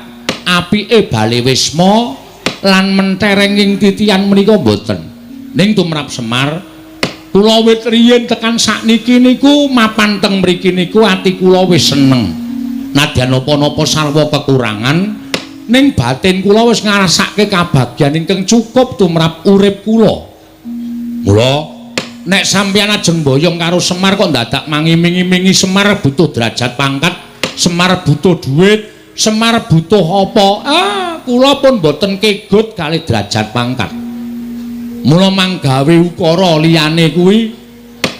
apike bale wisma lan menterenging titian menika mboten. Ning tumrap Semar kula wit riyin tekan sakniki niku mapan teng mriki niku ati kula wis seneng. Nadyan napa-napa sarwa kekurangan ning batin kula wis ngrasake kabagyan ingkang cukup tumrap urip kula. Mula nek sampeyan ajeng boyong karo Semar kok dadak mangiming-imingi Semar butuh derajat pangkat, Semar butuh duit, Semar butuh apa? Kula pun boten kegut kalih derajat pangkat. Mula manggawe ukara liyane kuwi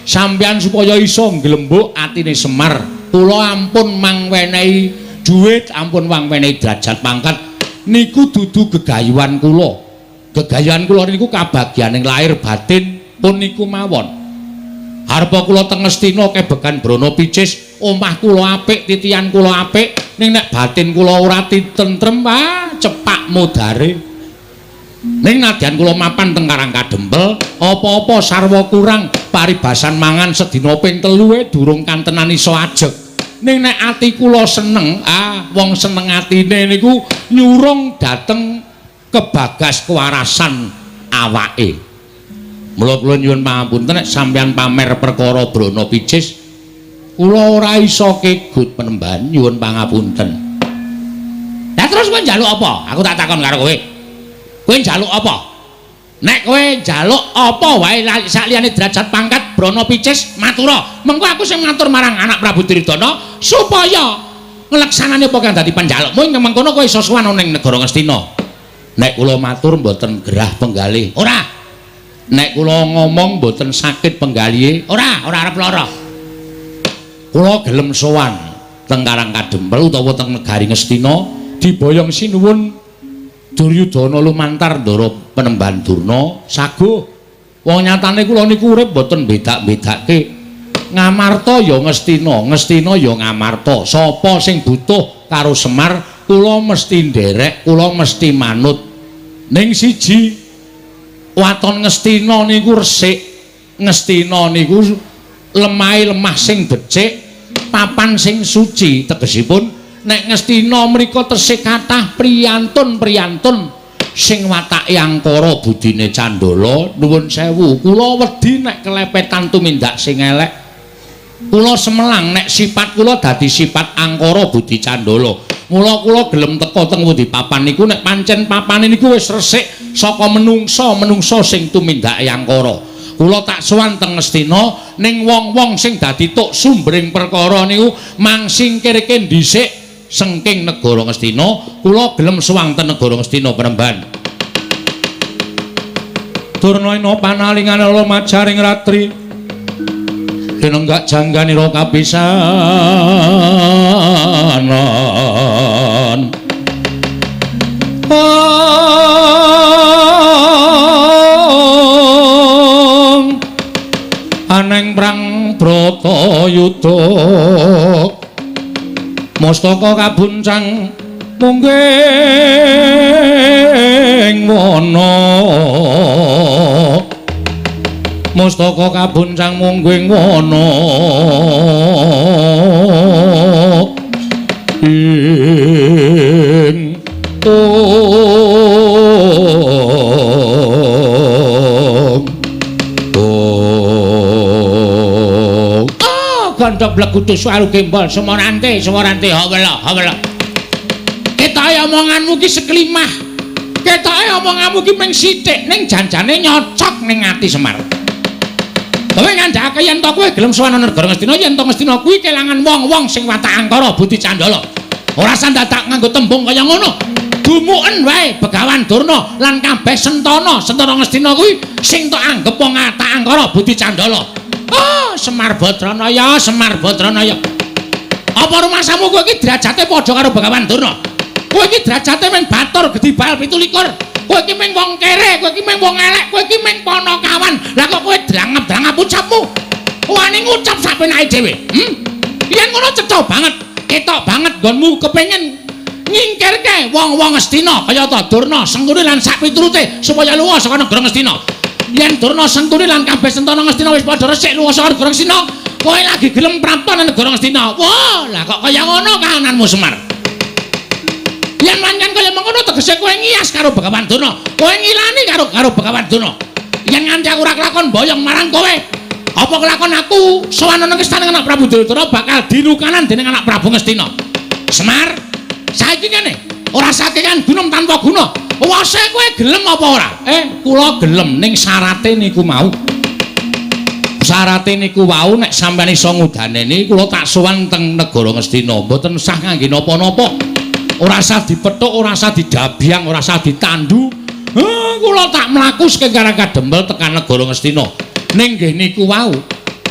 sampeyan supaya iso nglembuk atine Semar. Kula ampun mangwenehi duit, ampun mangwenehi derajat pangkat niku dudu gegayuhan kula. Gegayuhan kula niku kabagyaning lahir batin pun niku mawon. Harpa kula teng Ngastina kebekan brana picis, omah kula apik, titian kula apik, ning nek batin kula ora tentrem, cepak modare. Ning nadyan kula mapan teng Karangkadempel, apa-apa sarwa kurang, paribasan mangan sedina ping 3 durung kantenan iso ajeg. Ning nek ati kula seneng, wong seneng atine niku nyurung dateng kebagas kewarasan awake. Mula kula nyuwun pangapunten nek sampeyan pamer perkara Brana Picis kula ora iso kegut penemban nyuwun pangapunten. Lah terus kowe njaluk apa? Aku tak takon karo kowe. Kowe njaluk apa? Nek kowe njaluk apa wae sakliyane derajat pangkat Brana Picis matura. Mengko aku sing matur marang anak Prabu Duryudana supaya ngleksanane apa kang dadi panjalukmu ing mengkono kowe iso sowan ning negara Ngastina. Nek kula matur mboten gerah penggalih. Ora. Nek kula ngomong mboten sakit penggalihe. Ora arep lara. Kula gelem sowan teng Karang Kadempel utawa teng negari Ngastina diboyong sinuwun Duryudana lumantar ndara Penemban Durna saguh. Wong nyatane kula niku urip mboten bedak-bedake. Ngamarta ya Ngastina, Ngastina ya Ngamarta. Sapa sing butuh karo Semar, kula mesti nderek, kula mesti manut. Ning siji waton Ngastina niku resik. Ngastina niku lemah sing becik, papan sing suci. Tegesipun nek Ngastina mriku tesih kathah priyantun-priyantun sing watake angkara budine Candala. Nuwun sewu, kula wedi nek kelepetan tumindak sing elek. Kula semelang nek sifat kula dadi sifat angkara budi Candala. Mula kula gelem teka teng pundi papan niku nek pancen papane niku wis resik saka menungsa sing tumindake angkara. Kula tak sowan teng Ngastina ning wong-wong sing dadi tuk sumbering perkara niku mangsingkirke dhisik sengking negara Ngastina. Kula gelem sowan teng negara Ngastina Penemban. Durna panalingane majaring ratri denenggak jangganira kapisanan. Aneng prang Bratayuda mastaka kabuncang mungging wana. Mastaka kabuncang mungging wana ing gandhok blegudu suaru gembol semorante hawela ketoke omonganmu ki seklimah, ketoke omonganmu ki mung sithik ning janjane nyocok ning ati Semar. Kowe ngandhake yen to kowe gelem sowan negara Ngastina, yen to Ngastina kuwi kelangan wong-wong sing watak angkara budi Candala. Ora sandadak nganggo tembung kaya ngono. Dumuken wae Begawan Durna lan kabeh Sentana Ngastina kuwi sing tok anggep wong watak angkara budi Candala. Oh, Semar Badranaya. Apa rumasamu kowe iki derajate padha karo Begawan Durna? Kowe iki derajate men batur gedibal 17. Kowe iki mung wong kere, kowe iki mung wong elek, kowe iki mung panakawan. Lah kok kowe drangep-drangep ucapmu? Wani ngucap sapenake dhewe. Yen ngono cetha banget, ketok banget nggonmu kepengin nyingkirke wong-wong Ngastina kaya ta Durna, Sengkuni lan sak piturute supaya lunga saka negara Ngastina. Yen Durna, Sengkuni lan kabeh Sentana Ngastina wis padha resik lunga saka negara Ngastina, kowe lagi gelem prapta nang negara Ngastina. Wah, lah kok kaya ngono kahananmu Semar. Yen pancen kaya mengkono tegese kowe ngias karo Begawan Durna, kowe ngilani karo Begawan Durna. Yen nganti aku ora kelakon boyong marang kowe, apa kelakon aku sowan nang istana anak Prabu Duryudana bakal dinukanan dening anak Prabu Ngastina. Semar, saiki kene ora sakekan gunung tanpa guna. Wase kowe gelem apa ora? Kula gelem ning syarate niku mau. Syarate niku wau nek sampeyan iso ngudaneni kula tak sowan teng negara Ngastina, mboten sah kangge napa-napa. Ora usah dipethuk, ora usah didabyang, ora usah ditandu. Kula tak mlaku saking Karang Kadempel tekan negara Ngastina. Ning nggih niku wau,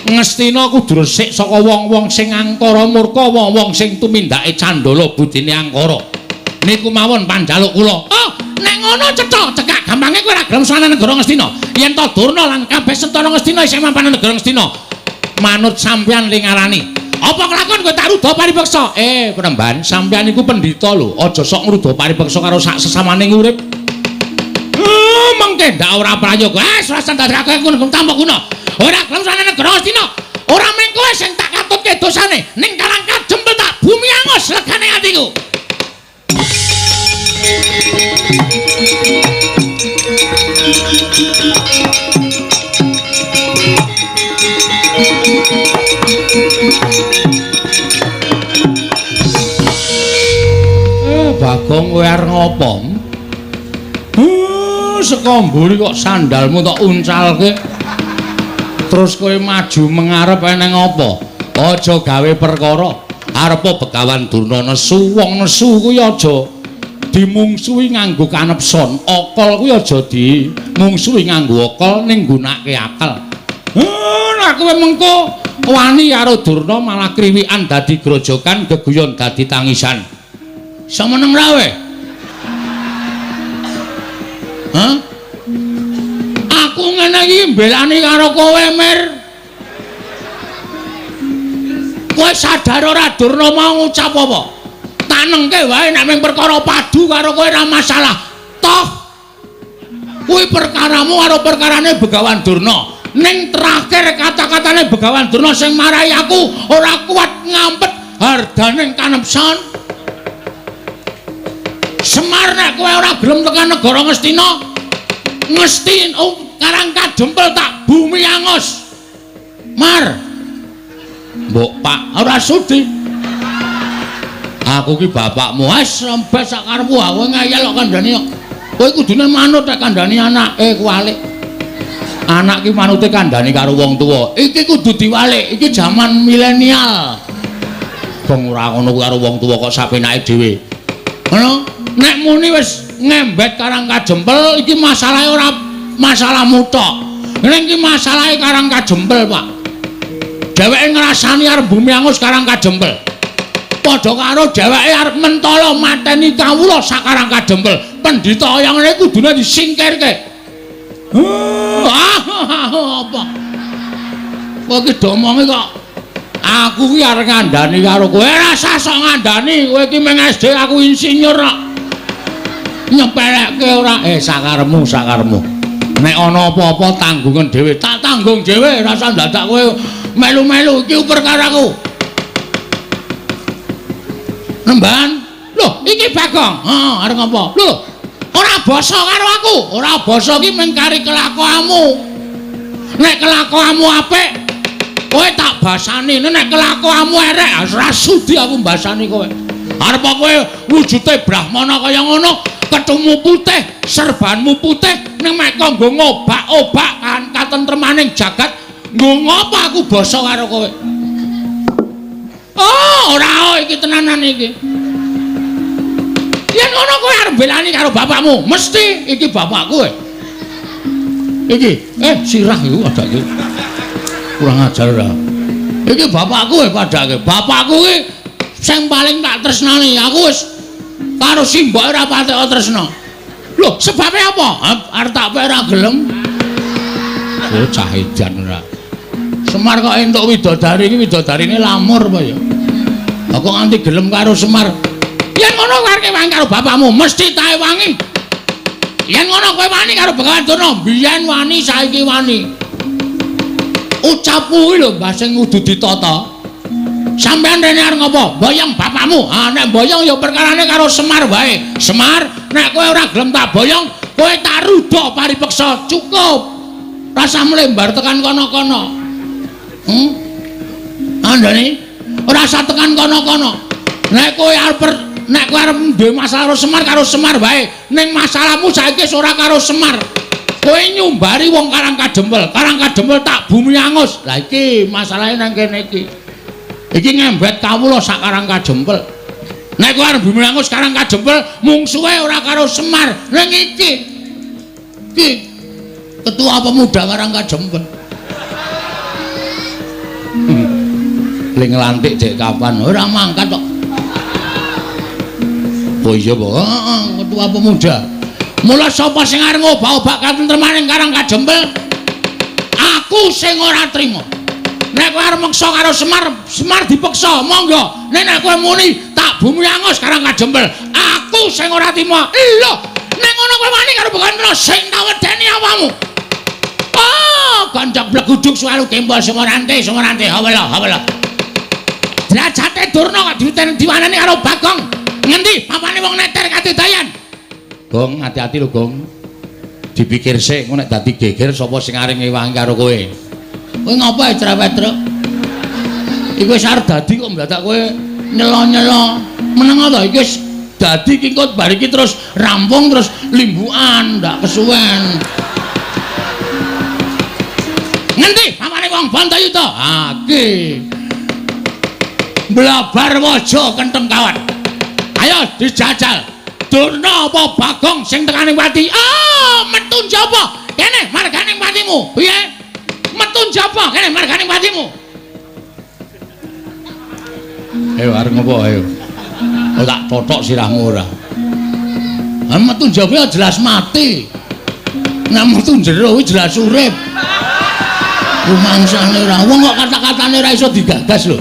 Ngastina kudu resik saka wong-wong sing angkara murka, wong-wong sing tumindake Candala budine angkara. Niku mawon panjaluk kula. Oh, nek ngono cetha, cekak gampange kowe ora gelem sowan negara Ngastina. Yen to Durna lan kabeh Sentana Ngastina isih mampan negara Ngastina, manut sampeyan lingarani. Apa kelakon kowe tak ruda paripeksa? Penemban, sampeyan iku pendhita lho, aja sok ngruda paripeksa karo sak sesamaning urip. Mengke ndak ora prayoga. Ora sandharake ngono tanpa guna. Ora gelem sowan negara Ngastina. Ora mung kowe sing tak katutke dosane, ning Karang Kadempel tak bumi angus legane atiku. Bagong kowe arep ngopo? Saka mburi kok sandalmu tok uncalke. Terus kowe maju mengarep eneng apa? Aja gawe perkara. Arepa Begawan Durna nesu, wong nesu kuwi aja dimungsuhi nganggo kanepson. Okol kuwi aja dimungsuhi nganggo okol ning nggunakake akal. Lah kowe mengko wani karo Durna malah kriwikan dadi grojokan, geguyon dadi tangisan. Semeneng ra we? Hah? Aku ngene iki mbelani karo kowe, Mir. Kowe sadar ora Durna mau ngucap apa? Tanengke wae nek mung perkara padu karo kowe ora masalah. Toh kuwi perkaramu karo perkarane Begawan Durna. Ning terakhir kata-katane Begawan Durna sing marahi aku ora kuat ngampet hardaning kanepson. Semar nek kowe ora gelem tekan negara Ngastina, Ngestin Karang Kadempel tak bumi angus. Mar. Mbok Pak ora sudi. Aku ki bapakmu wis rembes sak karepmu aku ngayal kok kandhani kok. Kowe kudune manut nek kandhani anake kuwalik. Anak ki manute kandhani karo wong tuwa. Iki kudu diwalik, iki jaman milenial. Bong ora ngono karo wong tuwa kok sapenake dhewe. Ngono, nek muni wis ngembet Karang Kadempel iki masalahe ora masalahmu tok. Ning iki masalahe Karang Kadempel, Pak. Dheweke ngrasani arep bumi angus Karang Kadempel. Padha karo dheweke arep mentala mateni kawula sak Karang Kadempel. Pendhita kaya ngene kudune disingkirke. Apa? Kowe iki domonge kok aku ki arep ngandani karo kowe. Rasa sok ngandani, kowe iki meng SD aku insinyur kok. Nyepelekke ora sakaremu. Nek ana apa-apa tanggungan dhewe, tak tanggung dhewe, rasa dadak kowe melu-melu iki perkaraku. Nemban. Loh, iki Bagong. Arep ngopo? Loh, ora basa karo aku. Ora basa iki mung kari kelakuanmu. Nek kelakuanmu apik, kowe tak basani. Nek kelakuanmu elek, ora sudi aku mbasani kowe. Arep kowe wujude brahmana kaya ngono, kethumu putih, serbanmu putih, ning mek kanggo ngobak-obak kan katentremaning jagat. Nggo ngopo aku basa karo kowe? Oh, ora iki tenanan iki. Yen ngono kowe arep belani karo bapakmu, mesti iki bapakku kowe. Iki, sirah iku adake. Kurang ajar ora. Iki bapakku kowe padake. Bapakku iki sing paling tak tresnani. Aku wis karo simbok ora patek tresna. Lho, sebabe apa? Arep tak ora gelem. Oh, cah edan ora. Semar kok entuk widodari iki widodarine lamur apa ya? Kok nganti gelem karo Semar. Yen ngono kowe arep wangi karo bapakmu, mesti tae wangi. Yen ngono kowe wani karo Begawan Durna, biyen wani saiki wani. Ucapmu iki lho, Mbah sing kudu ditata. Sampeyan rene arep ngopo? Boyong bapakmu. Nek boyong ya perkarane karo Semar wae. Semar, nek kowe ora gelem tak boyong, kowe tak rudha paripeksa. Cukup. Rasa mlembar tekan kono-kono. Andane ora usah tekan kono-kono. Nek kowe arep duwe masalah karo Semar wae. Ning masalahmu saiki ora karo Semar. Kowe nyumbari wong Karang Kadempel. Karang Kadempel tak bumi angus. Lah iki masalahe nang kene iki. Iki ngembet kawula sak Karang Kadempel. Nek kowe arep bumi angus Karang Kadempel, mungsuhe ora karo Semar. Ning iki ketua pemuda Karang Kadempel. Ling lantik dek kapan ora mangkat kok. Oh iya, Pak. Ketua pemuda. Mula sapa sing arep ngobak-obak katentremaning Karang Kadempel? Aku sing ora trima. Nek kowe arep meksa karo Semar, Semar dipeksa, monggo. Nek kowe muni tak bumi angus Karang Kadempel, aku sing ora trima. Lho, nek ngono kowe wani karo Begawan Durna sing tak wedeni awakmu. Oh, kancak bleguduk suwalu kembal Semorante. Hawala. Derajate Durna kok diwanani karo Bagong. Ngendi papane wong neter kadedayan? Gong, hati-hati lho, Gong. Dipikir sik, nek dadi geger sapa sing arep ngewangi karo kowe. Kowe ngopo cerewet, Truk? Iku wis arep dadi kok mendadak kowe nyelo-nyelo. Meneng ta iki wis Dadi kingkot bar iki terus rampung terus limbukan ndak kesuwen. Ngendi pamane wong Bantayuda? Ha iki. Blabar waja kentem kawan. Ayo dijajal. Durna apa Bagong sing tekaning pati? Ah, metu njaba. Kene marganing patimu. Piye? Metu njaba kene marganing patimu. Ayo arep ngopo ayo. Oh tak totok sirahmu ora. Ah metu njaba jelas mati. Nek metu jero kuwi jelas urip. Rumangsane ora wong kok kata-katane ora iso digagas lho.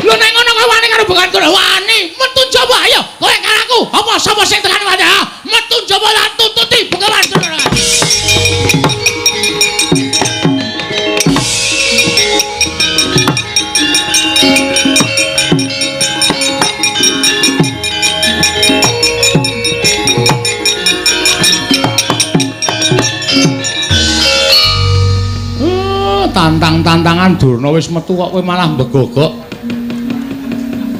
Lho nek ngono kowe wani karo Begawan Durna wani, metu njaba ayo. Kowe karaku, apa sapa sing tekan wae? Metu njaba lan tuntuti Begawan Durna. Tantang-tantangan Durna wis metu kok kowe malah mbegogok.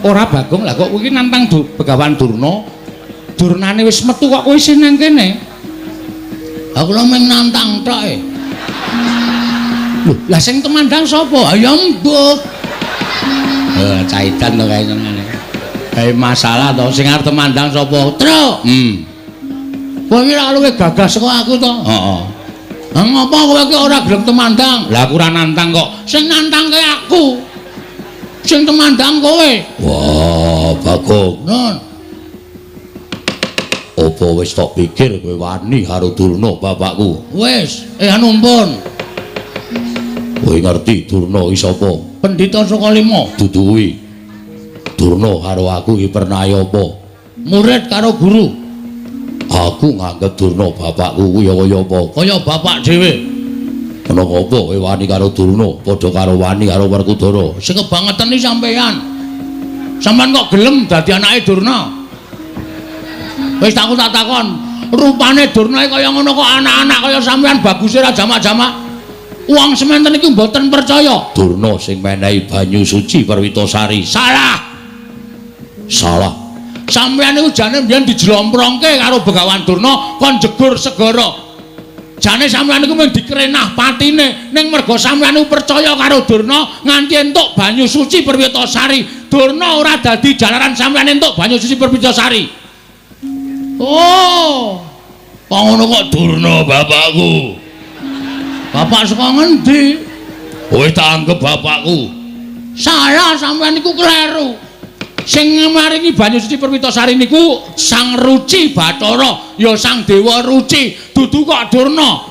Ora Bagong lah kok kowe iki nantang Begawan Durna. Durnane wis metu kok kowe isih nang kene. Aku lho mung nantang tok e. Lho, lah sing temandang sapa? Ya mbok. Caitan to kae ngene. Kae masalah to sing arep temandang sapa? Truk. Kowe iki ra luwih gagas saka aku to? Heeh. Ngapa kowe iki ora gelem temandang? Lah aku ora nantang kok. Sing nantangke aku. Sing temandang kowe. Wah, Bagong. Nun. Apa wis tok pikir kowe wani karo Durna bapakku? Wis, anumpun. Kowe ngerti Durna iki sapa? Pendhita saka lima. Dudu kuwi. Durna karo aku iki pernah apa? Murid karo guru. Aku nganggep Durna bapakku kuwi kaya apa? Kaya bapak dhewe. Ana apa kowe wani karo Durna padha karo wani karo Werkudara? Sing kebangetan iki sampean. Sampeyan kok gelem dadi anake Durna? Wis tak takon, rupane Durna kaya ngono kok anak-anak kaya sampean baguse ra jamak-jamak. Wong sementen iki mboten percaya. Durna sing menehi banyu suci Perwitasari. Salah. Salah. Sampeyan niku jane mbiyen dijlomprongke karo Begawan Durna kon jegur segara. Jane sampeyan niku mung dikrenah patine ning merga sampeyan niku percaya karo Durna nganti entuk banyu suci Perwitasari. Durna ora dadi jalaran sampeyan entuk banyu suci Perwitasari. Oh. Kok ngono kok Durna bapakku? Bapak saka ngendi? Kowe tak anggap bapakku. Salah sampeyan niku kleru. Sing maringi banyu suci Perwitasari niku Sang Ruci Bathara, ya Sang Dewa Ruci, dudu kok Durna.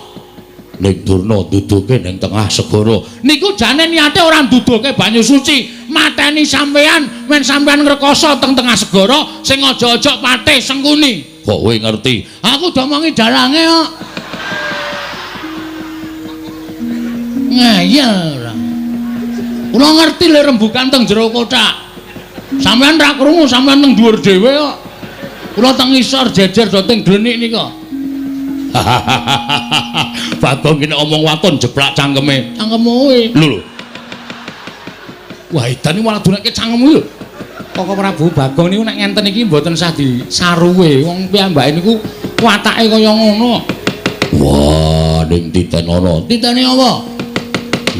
Ning Durna duduke ning tengah segara. Niku jane niate ora nduduke banyu suci, mateni sampean men sampean ngrekoso teng tengah segara sing aja-aja patih sengkuni. Kok kowe ngerti? Aku domongi dalange kok. Ngeyel ora. Kula ngerti le rembugan teng jero kotak. Sampeyan ra krungu, sampeyan teng dhuwur dhewe kok. Kula teng ngisor jejer do teng glenik nika. Bagong iki nek omong waton jeblak cangkeme. Cangkemmu kowe. Lho. Wah, edan iki malah dunake cangkemmu lho. Kok Prabu Bagong niku nek ngenten iki mboten sah disaruwe. Wong piyambake niku watake kaya ngono. Wah, ning titen ana. Titene apa?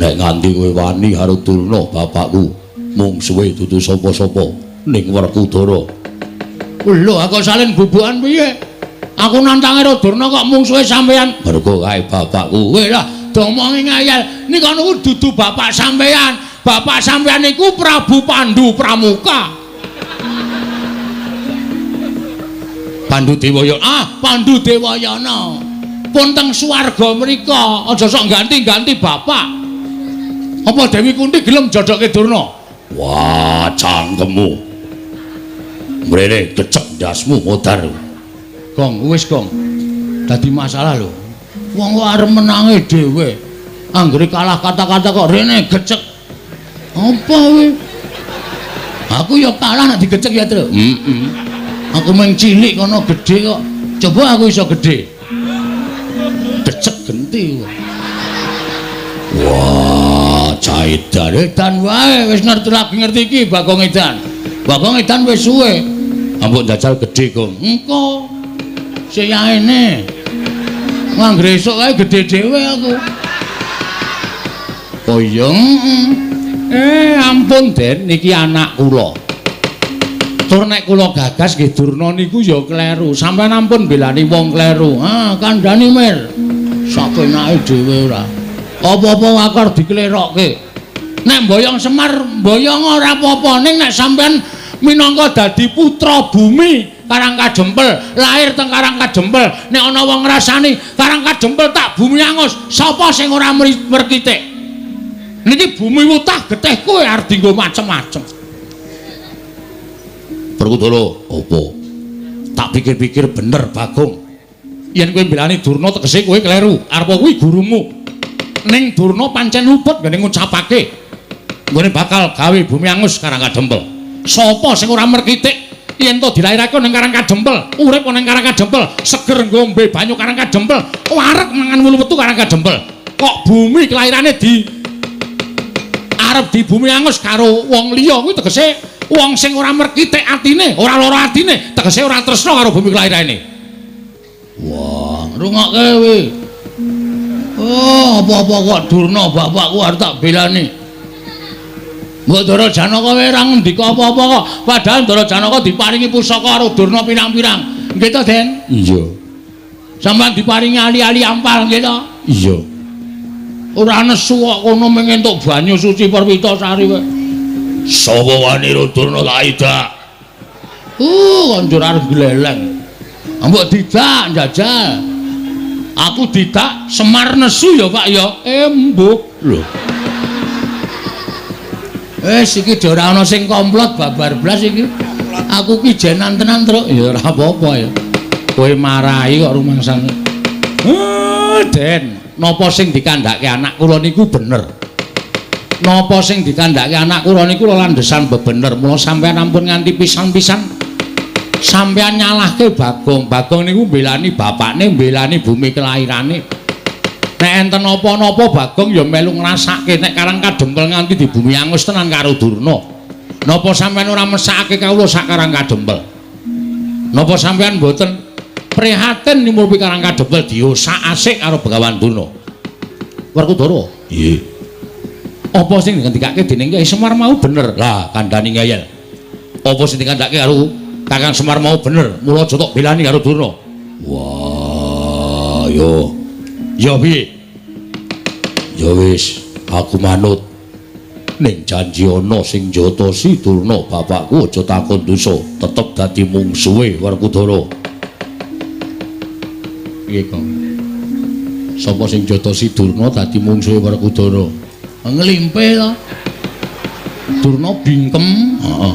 Nek nganti kowe wani karo Durna bapakku. Mung suwe dudu sapa-sapa ning Werkudara. Lho, aku salin bubukan piye? Aku nantange karo Durna kok mung suwe sampean. Mergo kae bapakku. Weh lah, domongi ngayal. Nika niku dudu bapak sampean. Bapak sampean niku Prabu Pandu Pramuka. Pandu Dewayana. Ah, Pandu Dewayana. Pun teng swarga mrika, aja sok ganti-ganti bapak. Apa Dewi Kunti gelem jodoke Durna? Wah, cangkemmu. Mrene kecek ndasmu modar. Gong, wis Gong. Dadi masalah lho. Wong kok arep menange dhewe. Anggere kalah kata-kata kok rene gecek. Apa kowe? Aku ya kalah nek digecek ya, Tru. Aku mung cilik kono gedhe kok. Coba aku iso gedhe. Gecek genti. Wah, caidan edan wae wis ngerti lagi ngerti iki Bagong Edan. Bagong Edan wis suwe. Ampun jajal gedhe, Gong. Engko sik yaene. Nganggre esuk kae gedhe dhewe aku. Oh iya. Ampun Den, niki anak kula. Tur nek kula gagas nggih Durna niku ya kleru. Sampeyan ampun belani wong kleru. Kandhani Mir. Sakenake dhewe ora. Apa-apa akar diklerokke. Nek mboyong Semar, mboyong ora apa-apa. Ning nek sampeyan minangka dadi putra bumi Karangkajempel, lahir teng Karangkajempel, nek ana wong ngrasani Karangkajempel tak bumi angus, sapa sing ora merkitik? Niki bumi wutah getih kowe arep dienggo macem-macem. Werkudara, apa? Tak pikir-pikir bener Bagong. Yen kowe mbelani Durna tegese kowe kleru. Arep kuwi gurumu. Ning Durna pancen luput ngene ngucapake. Nggone bakal gawe bumi angus Karangkajempel. Sapa sing ora merkitik yen to dilairake ning Karangkajempel, urip ning Karangkajempel, seger ngombe banyu Karangkajempel, wareg mangan wulu wetu Karangkajempel. Kok bumi kelairane arep di bumi angus karo wong liya kuwi tegese wong sing ora merkitik atine, ora lara atine, tegese ora tresna karo bumi kelairane. Wah, rungokke kowe. Oh, apa-apa kok Durna bapakku arep tak belani. Mbok Ndara Janaka wae ora ngendika apa-apa kok. Padahal Ndara Janaka diparingi pusaka karo Durna pirang-pirang. Nggih to, Den? Iya. Sampeyan diparingi ali-ali ampal nggih to? Iya. Ora nesu kok kono mung entuk banyu suci Perwitasari wae. Sapa wani Durna tak idak? Konjur arep gleleng. Mbok didak njajal. Aku didak Semar nesu ya, Pak ya. Embuk. Lho. Iki ora ana sing komplot babar blas iki. Aku ki jenan tenan, Truk. Ya ora apa-apa ya. Kowe marahi kok rumangsane. Den, napa sing dikandhake anak kula niku bener. Napa sing dikandhake anak kula niku landesan bebener. Mula sampeyan ampun nganti pisan-pisan sampeyan nyalahke Bagong. Bagong niku mbelani bapakne, mbelani bumi kelairane. Nek enten apa-napa Bagong ya melu ngrasake nek Karangkajempel nganti di bumi angus tenan karo Durna. Napa sampeyan ora mesakake kawula sak Karangkajempel? Napa sampeyan mboten prihatin nimulpi Karangkajempel diosak asik karo Begawan Durna? Werkudara. Nggih. Apa sing ngendikake dening Kyai Semar mau bener? Lah, kandhani ngeyel. Apa sing dikandhake karo Kakang Semar mau bener? Mula aja tok belani karo Durna. Wah, yo. Ya piye? Ya wis, aku manut. Ning janji ana sing njotosi Durna bapakku aja takon dosa, tetep dadi mungsuhe Werkudara. Piye, Kang? Sapa sing njotosi Durna dadi mungsuhe Werkudara? Nglimpe to. Durna bingkem, heeh.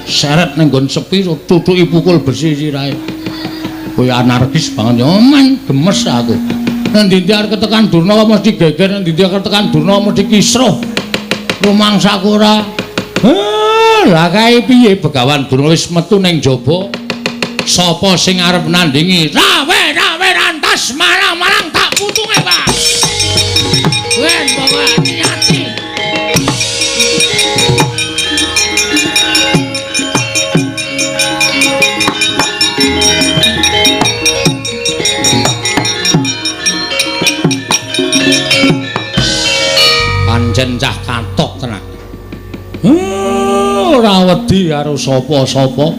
Seret ning nggon sepi tutuki pukul besi sirahe. Kowe anarkis banget ya, men gemes aku. Nanti arep ketekan Durna mesti geger, nanti arep ketekan Durna mesti kisruh. Rumangsaku ora. Lah kae piye Begawan Durna wis metu ning jaba. Sapa sing arep nandingi? Rawe rantas malang-malang tak putunge, Pak. Wen pokoke hati-hati. Pancen cah katok tenan. Ora wedi karo sapa-sapa.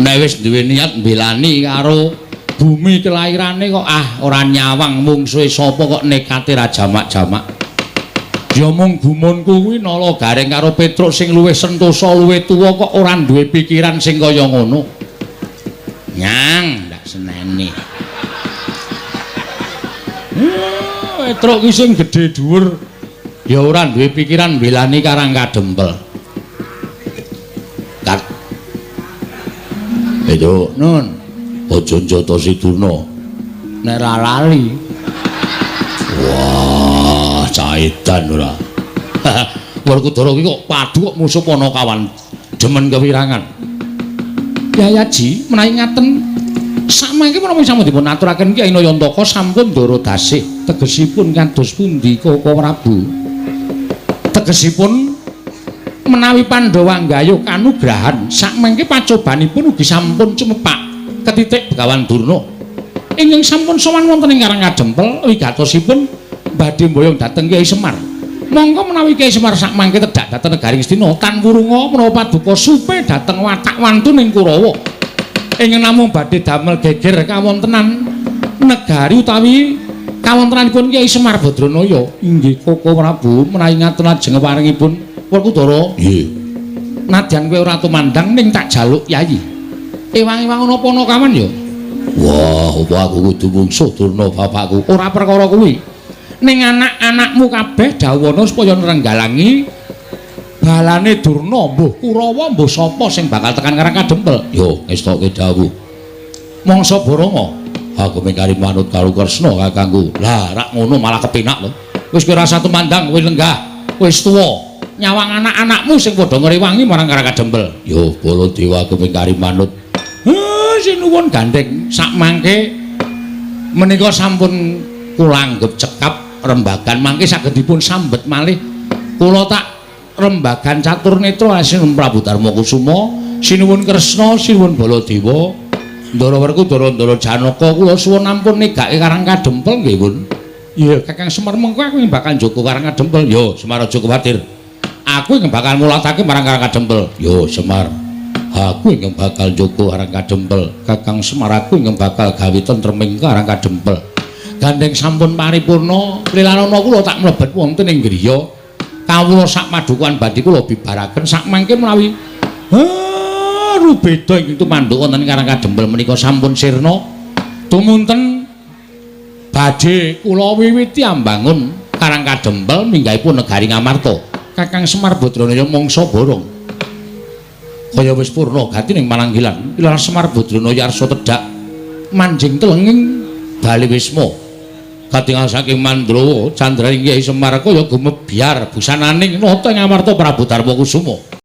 Nek wis duwe niat mbelani karo bumi kelairane kok ora nyawang mungsuhe sapa kok nekate ra jamak-jamak. Ya mung gumunku kuwi nala garing karo Petruk sing luwih sentosa luwih tuwa kok ora duwe pikiran sing kaya ngono. Nyang, ndak seneni. Petruk ki sing gedhe dhuwur ya ora duwe pikiran mbelani Karangkajempel. Kat. Itu Nun, aja njotosi Durna. nek ra lali. Wah, caitan ora. Werkudara ki kok padu kok musuh Panakawan demen kewirangan. Ya Ji, menawi ngaten samangke menapa sampun dipun aturaken Kyai Nayantaka sampun ndara dasih tegesipun kados pundi Koko Prabu? Tegesipun menawi Pandhawa nggayuh kanugrahan sakmengke pacobanipun ugi sampun cumepak ketitik Begawan Durna ingkang sampun sowan wonten ing Karang Kadempel wigatosipun badhe mboyong dhateng Kyai Semar. Monggo menawi Kyai Semar sakmangke tedhak dhateng negari Ngastina tan wurunga menawa paduka supe dhateng watak wantun ing Kurawa ingkang namung badhe damel geger kawontenan negari utawi kawontenanipun Kyai Semar Badranaya. Inggih Koko Prabu menawi ngaten lajeng paringipun Werkudara. Nggih. Nadyan kowe ora tumandang ning tak jaluk Yayi. Ewang-ewang napa ana kaman ya? Wah, apa aku kudu mungsuh Durna bapakku. Ora perkara kuwi. Ning anak-anakmu kabeh dawana supaya nrenggalangi balane Durna, mbuh Kurawa, mbuh sapa sing bakal tekan Karang Kadempel. Yo, ngestoke dawuh. Mangsa Barama, Aku mengkari manut karo Kresna kakangku. lah rak ngono malah kepenak lho. Wis kowe ora satu mandang, kowe lenggah, wis tuwa. Nyawang anak-anakmu sing padha ngrewangi marang Karang Kadempel. Yo, Baladewa aku mengkari manut. Sinuwun gandeng sakmangke menika sampun kula anggep cekap rembagan mangke saged dipun sambet malih. Kula tak rembagan catur netra Sinuwun Prabu Darma Kusuma, Sinuwun Kresna, Sinuwun Baladewa. Ndara Werkudara, Ndara Janaka kula suwun ampun negake Karang Kadempel nggih, Pun. Iya, Kakang Semar mengko aku yang bakal njogo Karang Kadempel. Yo, Semar aja kuwatir. Aku yang bakal mulatake marang Karang Kadempel. Yo, Semar. Aku yang bakal njogo Karang Kadempel. Kakang Semar aku yang bakal gawe tentreming Karang Kadempel. Gandeng sampun paripurna, lilanana kula tak mlebet wonten ing griya. Kawula sak padukuhan badhe kula bibaraken sakmangke menawi rubeda ing tumanduk wonten Karang Kadempel menika sampun sirna. Tumunten badhe kula wiwiti ambangun Karang Kadempel minggahipun negari Ngamarta. Kakang Semar Badranaya mangsa borong. Kaya wis purna gati ning Mananggilan, Ilar Semar Badranaya arsa tedhak manjing telenging bali wisma. Katingal saking Mandrawa, candraning Kyai Semar kaya gumebyar busananing nata ing Ngamarta Prabu Darma Kusuma.